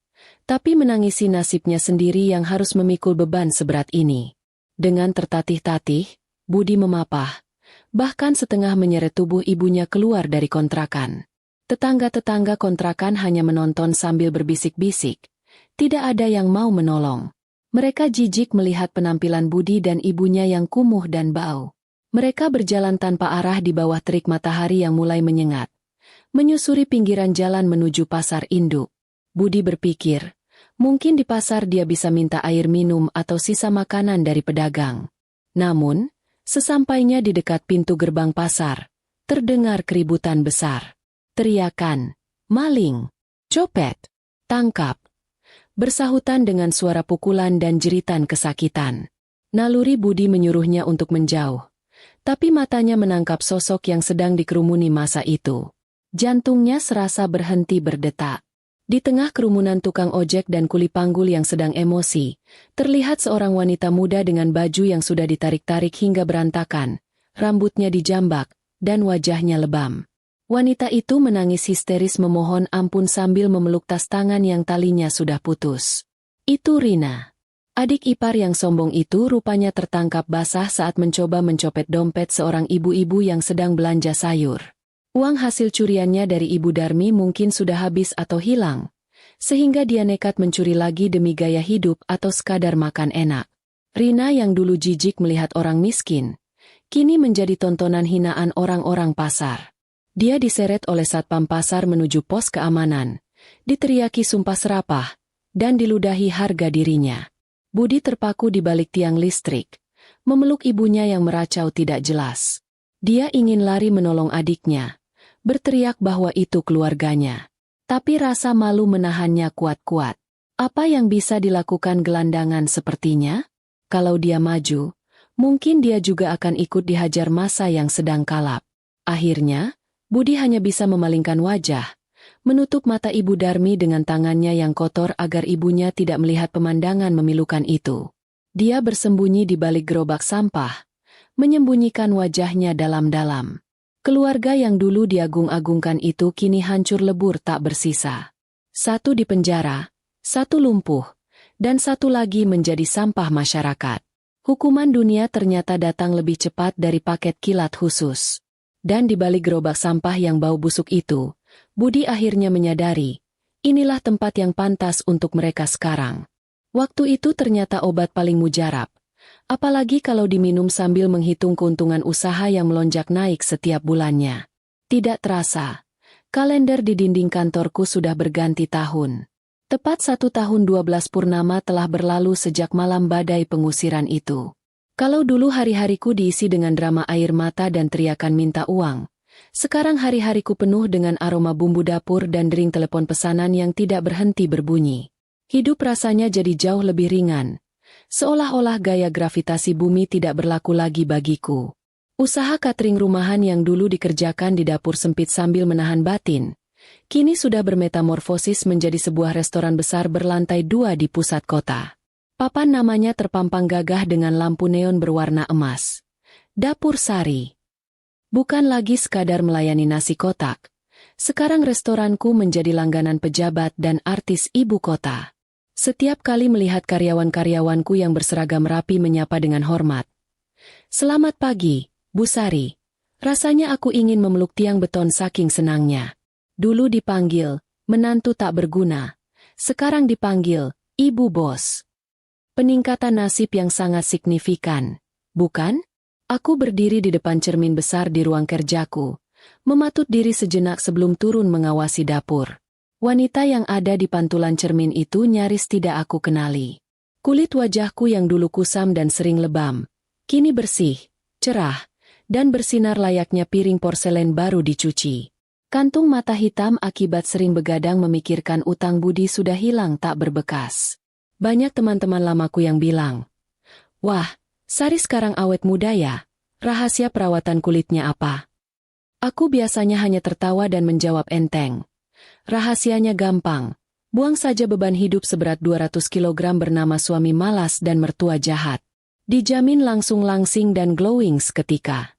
tapi menangisi nasibnya sendiri yang harus memikul beban seberat ini. Dengan tertatih-tatih, Budi memapah, bahkan setengah menyeret tubuh ibunya keluar dari kontrakan. Tetangga-tetangga kontrakan hanya menonton sambil berbisik-bisik. Tidak ada yang mau menolong. Mereka jijik melihat penampilan Budi dan ibunya yang kumuh dan bau. Mereka berjalan tanpa arah di bawah terik matahari yang mulai menyengat. Menyusuri pinggiran jalan menuju pasar induk. Budi berpikir, mungkin di pasar dia bisa minta air minum atau sisa makanan dari pedagang. Namun, sesampainya di dekat pintu gerbang pasar, terdengar keributan besar. Teriakan, maling, copet, tangkap. Bersahutan dengan suara pukulan dan jeritan kesakitan. Naluri Budi menyuruhnya untuk menjauh. Tapi matanya menangkap sosok yang sedang dikerumuni masa itu. Jantungnya serasa berhenti berdetak. Di tengah kerumunan tukang ojek dan kuli panggul yang sedang emosi, terlihat seorang wanita muda dengan baju yang sudah ditarik-tarik hingga berantakan, rambutnya dijambak, dan wajahnya lebam. Wanita itu menangis histeris memohon ampun sambil memeluk tas tangan yang talinya sudah putus. Itu Rina. Adik ipar yang sombong itu rupanya tertangkap basah saat mencoba mencopet dompet seorang ibu-ibu yang sedang belanja sayur. Uang hasil curiannya dari Ibu Darmi mungkin sudah habis atau hilang, sehingga dia nekat mencuri lagi demi gaya hidup atau sekadar makan enak. Rina yang dulu jijik melihat orang miskin, kini menjadi tontonan hinaan orang-orang pasar. Dia diseret oleh satpam pasar menuju pos keamanan, diteriaki sumpah serapah, dan diludahi harga dirinya. Budi terpaku di balik tiang listrik, memeluk ibunya yang meracau tidak jelas. Dia ingin lari menolong adiknya, berteriak bahwa itu keluarganya. Tapi rasa malu menahannya kuat-kuat. Apa yang bisa dilakukan gelandangan sepertinya? Kalau dia maju, mungkin dia juga akan ikut dihajar massa yang sedang kalap. Akhirnya, Budi hanya bisa memalingkan wajah, menutup mata Ibu Darmi dengan tangannya yang kotor agar ibunya tidak melihat pemandangan memilukan itu. Dia bersembunyi di balik gerobak sampah, menyembunyikan wajahnya dalam-dalam. Keluarga yang dulu diagung-agungkan itu kini hancur lebur tak bersisa. Satu di penjara, satu lumpuh, dan satu lagi menjadi sampah masyarakat. Hukuman dunia ternyata datang lebih cepat dari paket kilat khusus. Dan di balik gerobak sampah yang bau busuk itu, Budi akhirnya menyadari, inilah tempat yang pantas untuk mereka sekarang. Waktu itu ternyata obat paling mujarab, apalagi kalau diminum sambil menghitung keuntungan usaha yang melonjak naik setiap bulannya. Tidak terasa, kalender di dinding kantorku sudah berganti tahun. Tepat 1 tahun 12 purnama telah berlalu sejak malam badai pengusiran itu. Kalau dulu hari-hariku diisi dengan drama air mata dan teriakan minta uang, sekarang hari-hariku penuh dengan aroma bumbu dapur dan dering telepon pesanan yang tidak berhenti berbunyi. Hidup rasanya jadi jauh lebih ringan, seolah-olah gaya gravitasi bumi tidak berlaku lagi bagiku. Usaha catering rumahan yang dulu dikerjakan di dapur sempit sambil menahan batin, kini sudah bermetamorfosis menjadi sebuah restoran besar berlantai 2 di pusat kota. Papan namanya terpampang gagah dengan lampu neon berwarna emas. Dapur Sari. Bukan lagi sekadar melayani nasi kotak. Sekarang restoranku menjadi langganan pejabat dan artis ibu kota. Setiap kali melihat karyawan-karyawanku yang berseragam rapi menyapa dengan hormat. Selamat pagi, Bu Sari. Rasanya aku ingin memeluk tiang beton saking senangnya. Dulu dipanggil, menantu tak berguna. Sekarang dipanggil, Ibu Bos. Peningkatan nasib yang sangat signifikan, bukan? Aku berdiri di depan cermin besar di ruang kerjaku, mematut diri sejenak sebelum turun mengawasi dapur. Wanita yang ada di pantulan cermin itu nyaris tidak aku kenali. Kulit wajahku yang dulu kusam dan sering lebam, kini bersih, cerah, dan bersinar layaknya piring porselen baru dicuci. Kantung mata hitam akibat sering begadang memikirkan utang budi sudah hilang tak berbekas. Banyak teman-teman lamaku yang bilang, "Wah, Sari sekarang awet muda ya, rahasia perawatan kulitnya apa?" Aku biasanya hanya tertawa dan menjawab enteng. Rahasianya gampang, buang saja beban hidup seberat 200 kg bernama suami malas dan mertua jahat. Dijamin langsung langsing dan glowing seketika.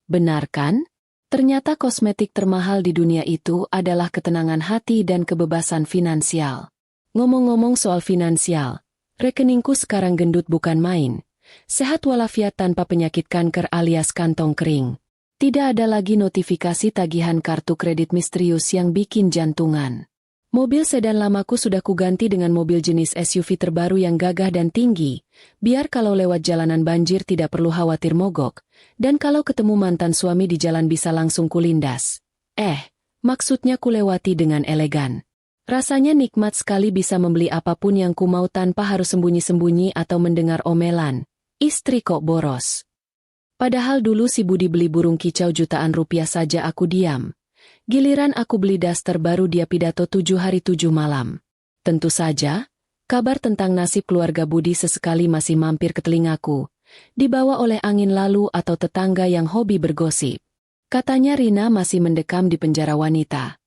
Benar kan? Ternyata kosmetik termahal di dunia itu adalah ketenangan hati dan kebebasan finansial. Ngomong-ngomong soal finansial, rekeningku sekarang gendut bukan main. Sehat walafiat tanpa penyakit kanker alias kantong kering. Tidak ada lagi notifikasi tagihan kartu kredit misterius yang bikin jantungan. Mobil sedan lamaku sudah kuganti dengan mobil jenis SUV terbaru yang gagah dan tinggi, biar kalau lewat jalanan banjir tidak perlu khawatir mogok, dan kalau ketemu mantan suami di jalan bisa langsung kulindas. Maksudnya kulewati dengan elegan. Rasanya nikmat sekali bisa membeli apapun yang ku mau tanpa harus sembunyi-sembunyi atau mendengar omelan. Istri kok boros. Padahal dulu si Budi beli burung kicau jutaan rupiah saja aku diam. Giliran aku beli daster baru dia pidato 7 hari 7 malam. Tentu saja, kabar tentang nasib keluarga Budi sesekali masih mampir ke telingaku, dibawa oleh angin lalu atau tetangga yang hobi bergosip. Katanya Rina masih mendekam di penjara wanita.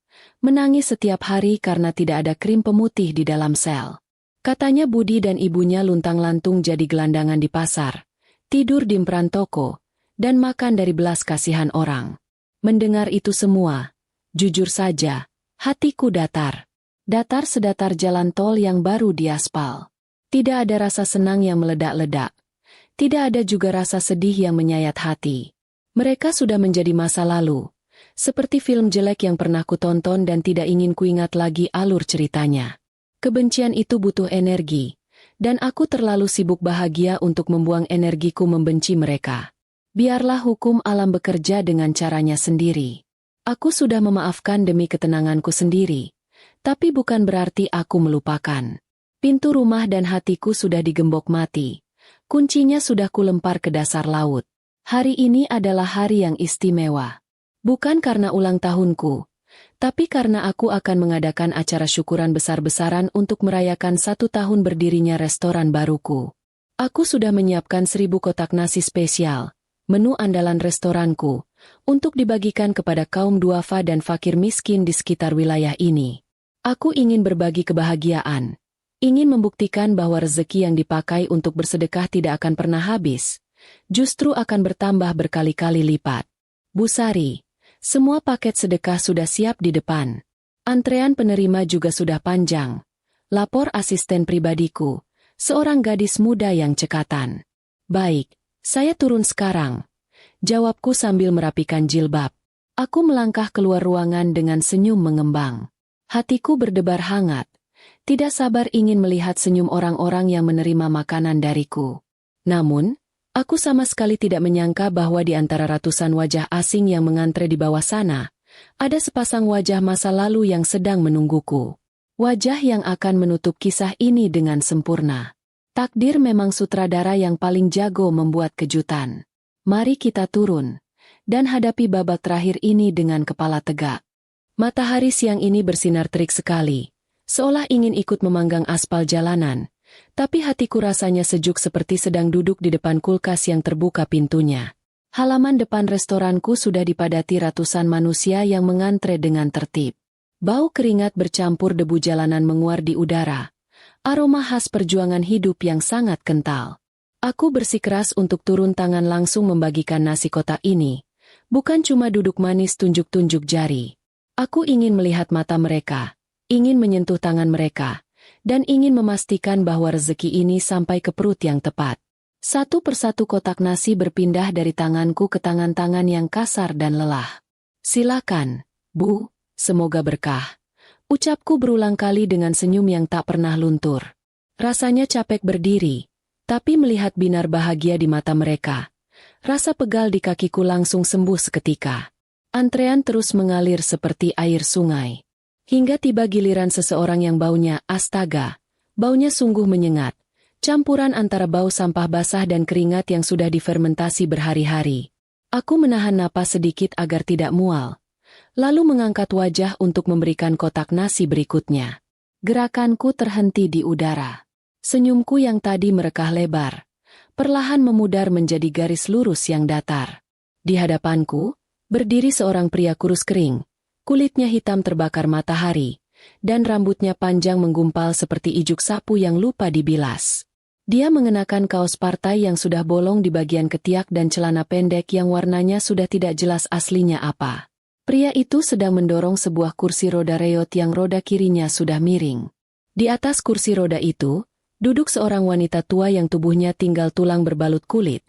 Menangis setiap hari karena tidak ada krim pemutih di dalam sel. Katanya Budi dan ibunya luntang-lantung jadi gelandangan di pasar, tidur di emperan toko, dan makan dari belas kasihan orang. Mendengar itu semua, jujur saja, hatiku datar. Datar sedatar jalan tol yang baru diaspal. Tidak ada rasa senang yang meledak-ledak. Tidak ada juga rasa sedih yang menyayat hati. Mereka sudah menjadi masa lalu. Seperti film jelek yang pernah kutonton dan tidak ingin kuingat lagi alur ceritanya. Kebencian itu butuh energi, dan aku terlalu sibuk bahagia untuk membuang energiku membenci mereka. Biarlah hukum alam bekerja dengan caranya sendiri. Aku sudah memaafkan demi ketenanganku sendiri, tapi bukan berarti aku melupakan. Pintu rumah dan hatiku sudah digembok mati. Kuncinya sudah kulempar ke dasar laut. Hari ini adalah hari yang istimewa. Bukan karena ulang tahunku, tapi karena aku akan mengadakan acara syukuran besar-besaran untuk merayakan 1 tahun berdirinya restoran baruku. Aku sudah menyiapkan 1000 kotak nasi spesial, menu andalan restoranku, untuk dibagikan kepada kaum duafa dan fakir miskin di sekitar wilayah ini. Aku ingin berbagi kebahagiaan, ingin membuktikan bahwa rezeki yang dipakai untuk bersedekah tidak akan pernah habis, justru akan bertambah berkali-kali lipat. Bu Sari, semua paket sedekah sudah siap di depan. Antrean penerima juga sudah panjang. Lapor asisten pribadiku, seorang gadis muda yang cekatan. Baik. Saya turun sekarang, jawabku sambil merapikan jilbab. Aku melangkah keluar ruangan dengan senyum mengembang. Hatiku berdebar hangat, tidak sabar ingin melihat senyum orang-orang yang menerima makanan dariku. Namun, aku sama sekali tidak menyangka bahwa di antara ratusan wajah asing yang mengantre di bawah sana, ada sepasang wajah masa lalu yang sedang menungguku. Wajah yang akan menutup kisah ini dengan sempurna. Takdir memang sutradara yang paling jago membuat kejutan. Mari kita turun, dan hadapi babak terakhir ini dengan kepala tegak. Matahari siang ini bersinar terik sekali, seolah ingin ikut memanggang aspal jalanan, tapi hatiku rasanya sejuk seperti sedang duduk di depan kulkas yang terbuka pintunya. Halaman depan restoranku sudah dipadati ratusan manusia yang mengantre dengan tertib. Bau keringat bercampur debu jalanan menguar di udara. Aroma khas perjuangan hidup yang sangat kental. Aku bersikeras untuk turun tangan langsung membagikan nasi kotak ini. Bukan cuma duduk manis tunjuk-tunjuk jari. Aku ingin melihat mata mereka, ingin menyentuh tangan mereka, dan ingin memastikan bahwa rezeki ini sampai ke perut yang tepat. Satu persatu kotak nasi berpindah dari tanganku ke tangan-tangan yang kasar dan lelah. Silakan, Bu, semoga berkah. Ucapku berulang kali dengan senyum yang tak pernah luntur. Rasanya capek berdiri, tapi melihat binar bahagia di mata mereka, rasa pegal di kakiku langsung sembuh seketika. Antrean terus mengalir seperti air sungai. Hingga tiba giliran seseorang yang baunya, astaga, baunya sungguh menyengat. Campuran antara bau sampah basah dan keringat yang sudah difermentasi berhari-hari. Aku menahan napas sedikit agar tidak mual. Lalu mengangkat wajah untuk memberikan kotak nasi berikutnya. Gerakanku terhenti di udara. Senyumku yang tadi merekah lebar, perlahan memudar menjadi garis lurus yang datar. Di hadapanku, berdiri seorang pria kurus kering, kulitnya hitam terbakar matahari, dan rambutnya panjang menggumpal seperti ijuk sapu yang lupa dibilas. Dia mengenakan kaos partai yang sudah bolong di bagian ketiak dan celana pendek yang warnanya sudah tidak jelas aslinya apa. Pria itu sedang mendorong sebuah kursi roda reot yang roda kirinya sudah miring. Di atas kursi roda itu, duduk seorang wanita tua yang tubuhnya tinggal tulang berbalut kulit.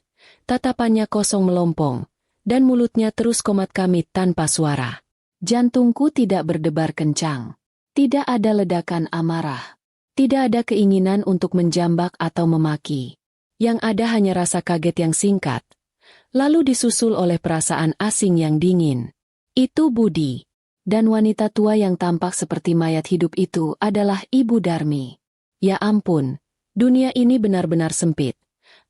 Tatapannya kosong melompong, dan mulutnya terus komat kamit tanpa suara. Jantungku tidak berdebar kencang. Tidak ada ledakan amarah. Tidak ada keinginan untuk menjambak atau memaki. Yang ada hanya rasa kaget yang singkat, lalu disusul oleh perasaan asing yang dingin. Itu Budi. Dan wanita tua yang tampak seperti mayat hidup itu adalah Ibu Darmi. Ya ampun, dunia ini benar-benar sempit.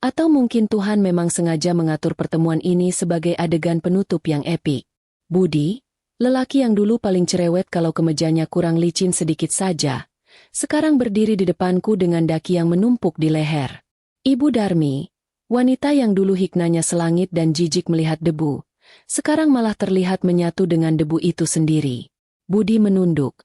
Atau mungkin Tuhan memang sengaja mengatur pertemuan ini sebagai adegan penutup yang epik. Budi, lelaki yang dulu paling cerewet kalau kemejanya kurang licin sedikit saja, sekarang berdiri di depanku dengan daki yang menumpuk di leher. Ibu Darmi, wanita yang dulu hiknanya selangit dan jijik melihat debu, sekarang malah terlihat menyatu dengan debu itu sendiri. Budi menunduk.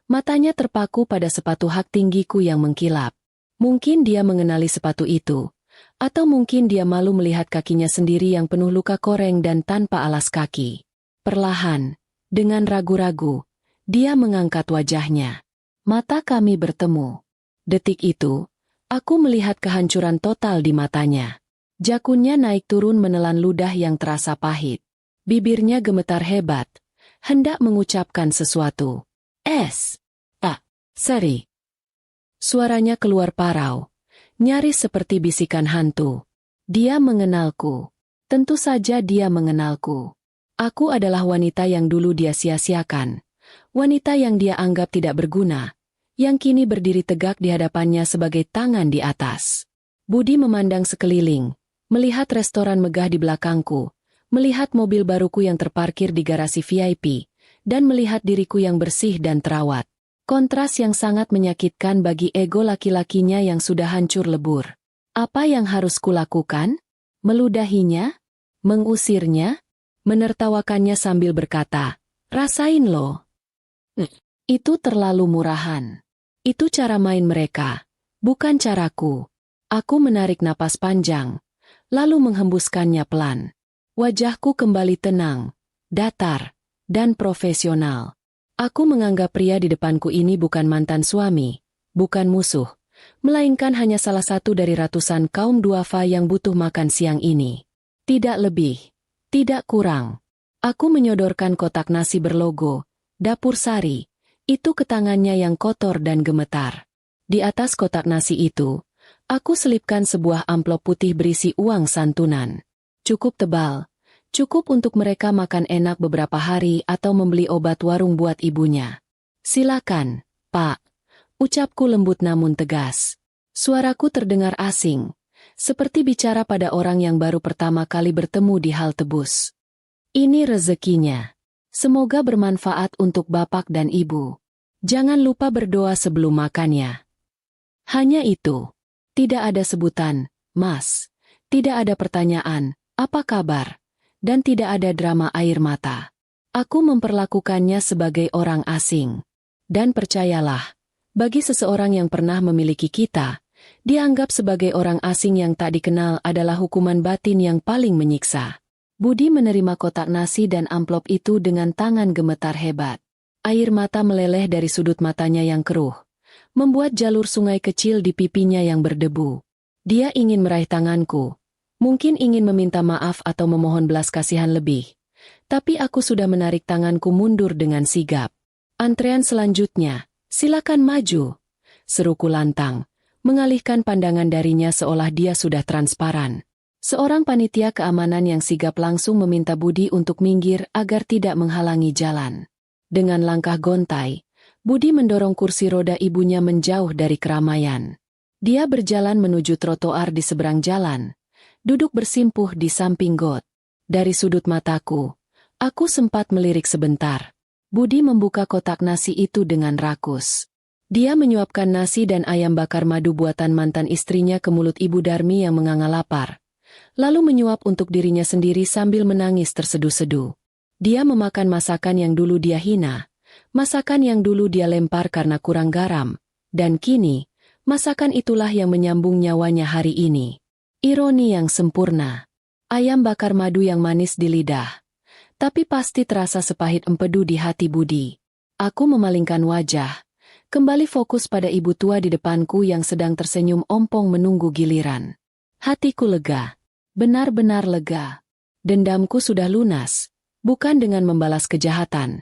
Matanya terpaku pada sepatu hak tinggiku yang mengkilap. Mungkin dia mengenali sepatu itu. Atau mungkin dia malu melihat kakinya sendiri yang penuh luka koreng dan tanpa alas kaki. Perlahan, dengan ragu-ragu, dia mengangkat wajahnya. Mata kami bertemu. Detik itu, aku melihat kehancuran total di matanya. Jakunnya naik turun menelan ludah yang terasa pahit. Bibirnya gemetar hebat, hendak mengucapkan sesuatu. Sari. Suaranya keluar parau, nyaris seperti bisikan hantu. Dia mengenalku. Tentu saja dia mengenalku. Aku adalah wanita yang dulu dia sia-siakan. Wanita yang dia anggap tidak berguna, yang kini berdiri tegak di hadapannya sebagai tangan di atas. Budi memandang sekeliling, melihat restoran megah di belakangku, melihat mobil baruku yang terparkir di garasi VIP, dan melihat diriku yang bersih dan terawat. Kontras yang sangat menyakitkan bagi ego laki-lakinya yang sudah hancur lebur. Apa yang harus kulakukan? Meludahinya? Mengusirnya? Menertawakannya sambil berkata, "Rasain lo." Itu terlalu murahan. Itu cara main mereka, bukan caraku. Aku menarik napas panjang, lalu menghembuskannya pelan. Wajahku kembali tenang, datar, dan profesional. Aku menganggap pria di depanku ini bukan mantan suami, bukan musuh, melainkan hanya salah satu dari ratusan kaum duafa yang butuh makan siang ini. Tidak lebih, tidak kurang. Aku menyodorkan kotak nasi berlogo Dapur Sari, itu ke tangannya yang kotor dan gemetar. Di atas kotak nasi itu, aku selipkan sebuah amplop putih berisi uang santunan. Cukup tebal. Cukup untuk mereka makan enak beberapa hari atau membeli obat warung buat ibunya. "Silakan, Pak," ucapku lembut namun tegas. Suaraku terdengar asing, seperti bicara pada orang yang baru pertama kali bertemu di halte bus. "Ini rezekinya. Semoga bermanfaat untuk Bapak dan Ibu. Jangan lupa berdoa sebelum makannya." Hanya itu. Tidak ada sebutan, "Mas." Tidak ada pertanyaan, "Apa kabar?" Dan tidak ada drama air mata. Aku memperlakukannya sebagai orang asing. Dan percayalah, bagi seseorang yang pernah memiliki kita, dianggap sebagai orang asing yang tak dikenal adalah hukuman batin yang paling menyiksa. Budi menerima kotak nasi dan amplop itu dengan tangan gemetar hebat. Air mata meleleh dari sudut matanya yang keruh, membuat jalur sungai kecil di pipinya yang berdebu. Dia ingin meraih tanganku. Mungkin ingin meminta maaf atau memohon belas kasihan lebih. Tapi aku sudah menarik tanganku mundur dengan sigap. "Antrean selanjutnya, silakan maju," seruku lantang, mengalihkan pandangan darinya seolah dia sudah transparan. Seorang panitia keamanan yang sigap langsung meminta Budi untuk minggir agar tidak menghalangi jalan. Dengan langkah gontai, Budi mendorong kursi roda ibunya menjauh dari keramaian. Dia berjalan menuju trotoar di seberang jalan, duduk bersimpuh di samping got. Dari sudut mataku, aku sempat melirik sebentar. Budi membuka kotak nasi itu dengan rakus. Dia menyuapkan nasi dan ayam bakar madu buatan mantan istrinya ke mulut Ibu Darmi yang menganga lapar. Lalu menyuap untuk dirinya sendiri sambil menangis terseduh-seduh. Dia memakan masakan yang dulu dia hina, masakan yang dulu dia lempar karena kurang garam, dan kini, masakan itulah yang menyambung nyawanya hari ini. Ironi yang sempurna. Ayam bakar madu yang manis di lidah, tapi pasti terasa sepahit empedu di hati Budi. Aku memalingkan wajah, kembali fokus pada ibu tua di depanku yang sedang tersenyum ompong menunggu giliran. Hatiku lega. Benar-benar lega. Dendamku sudah lunas, bukan dengan membalas kejahatan,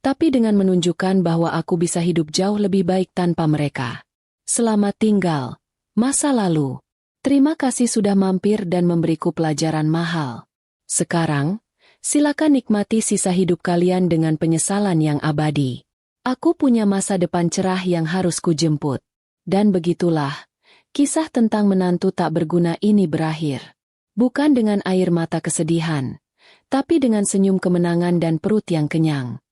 tapi dengan menunjukkan bahwa aku bisa hidup jauh lebih baik tanpa mereka. Selamat tinggal, masa lalu. Terima kasih sudah mampir dan memberiku pelajaran mahal. Sekarang, silakan nikmati sisa hidup kalian dengan penyesalan yang abadi. Aku punya masa depan cerah yang harus kujemput. Dan begitulah, kisah tentang menantu tak berguna ini berakhir. Bukan dengan air mata kesedihan, tapi dengan senyum kemenangan dan perut yang kenyang.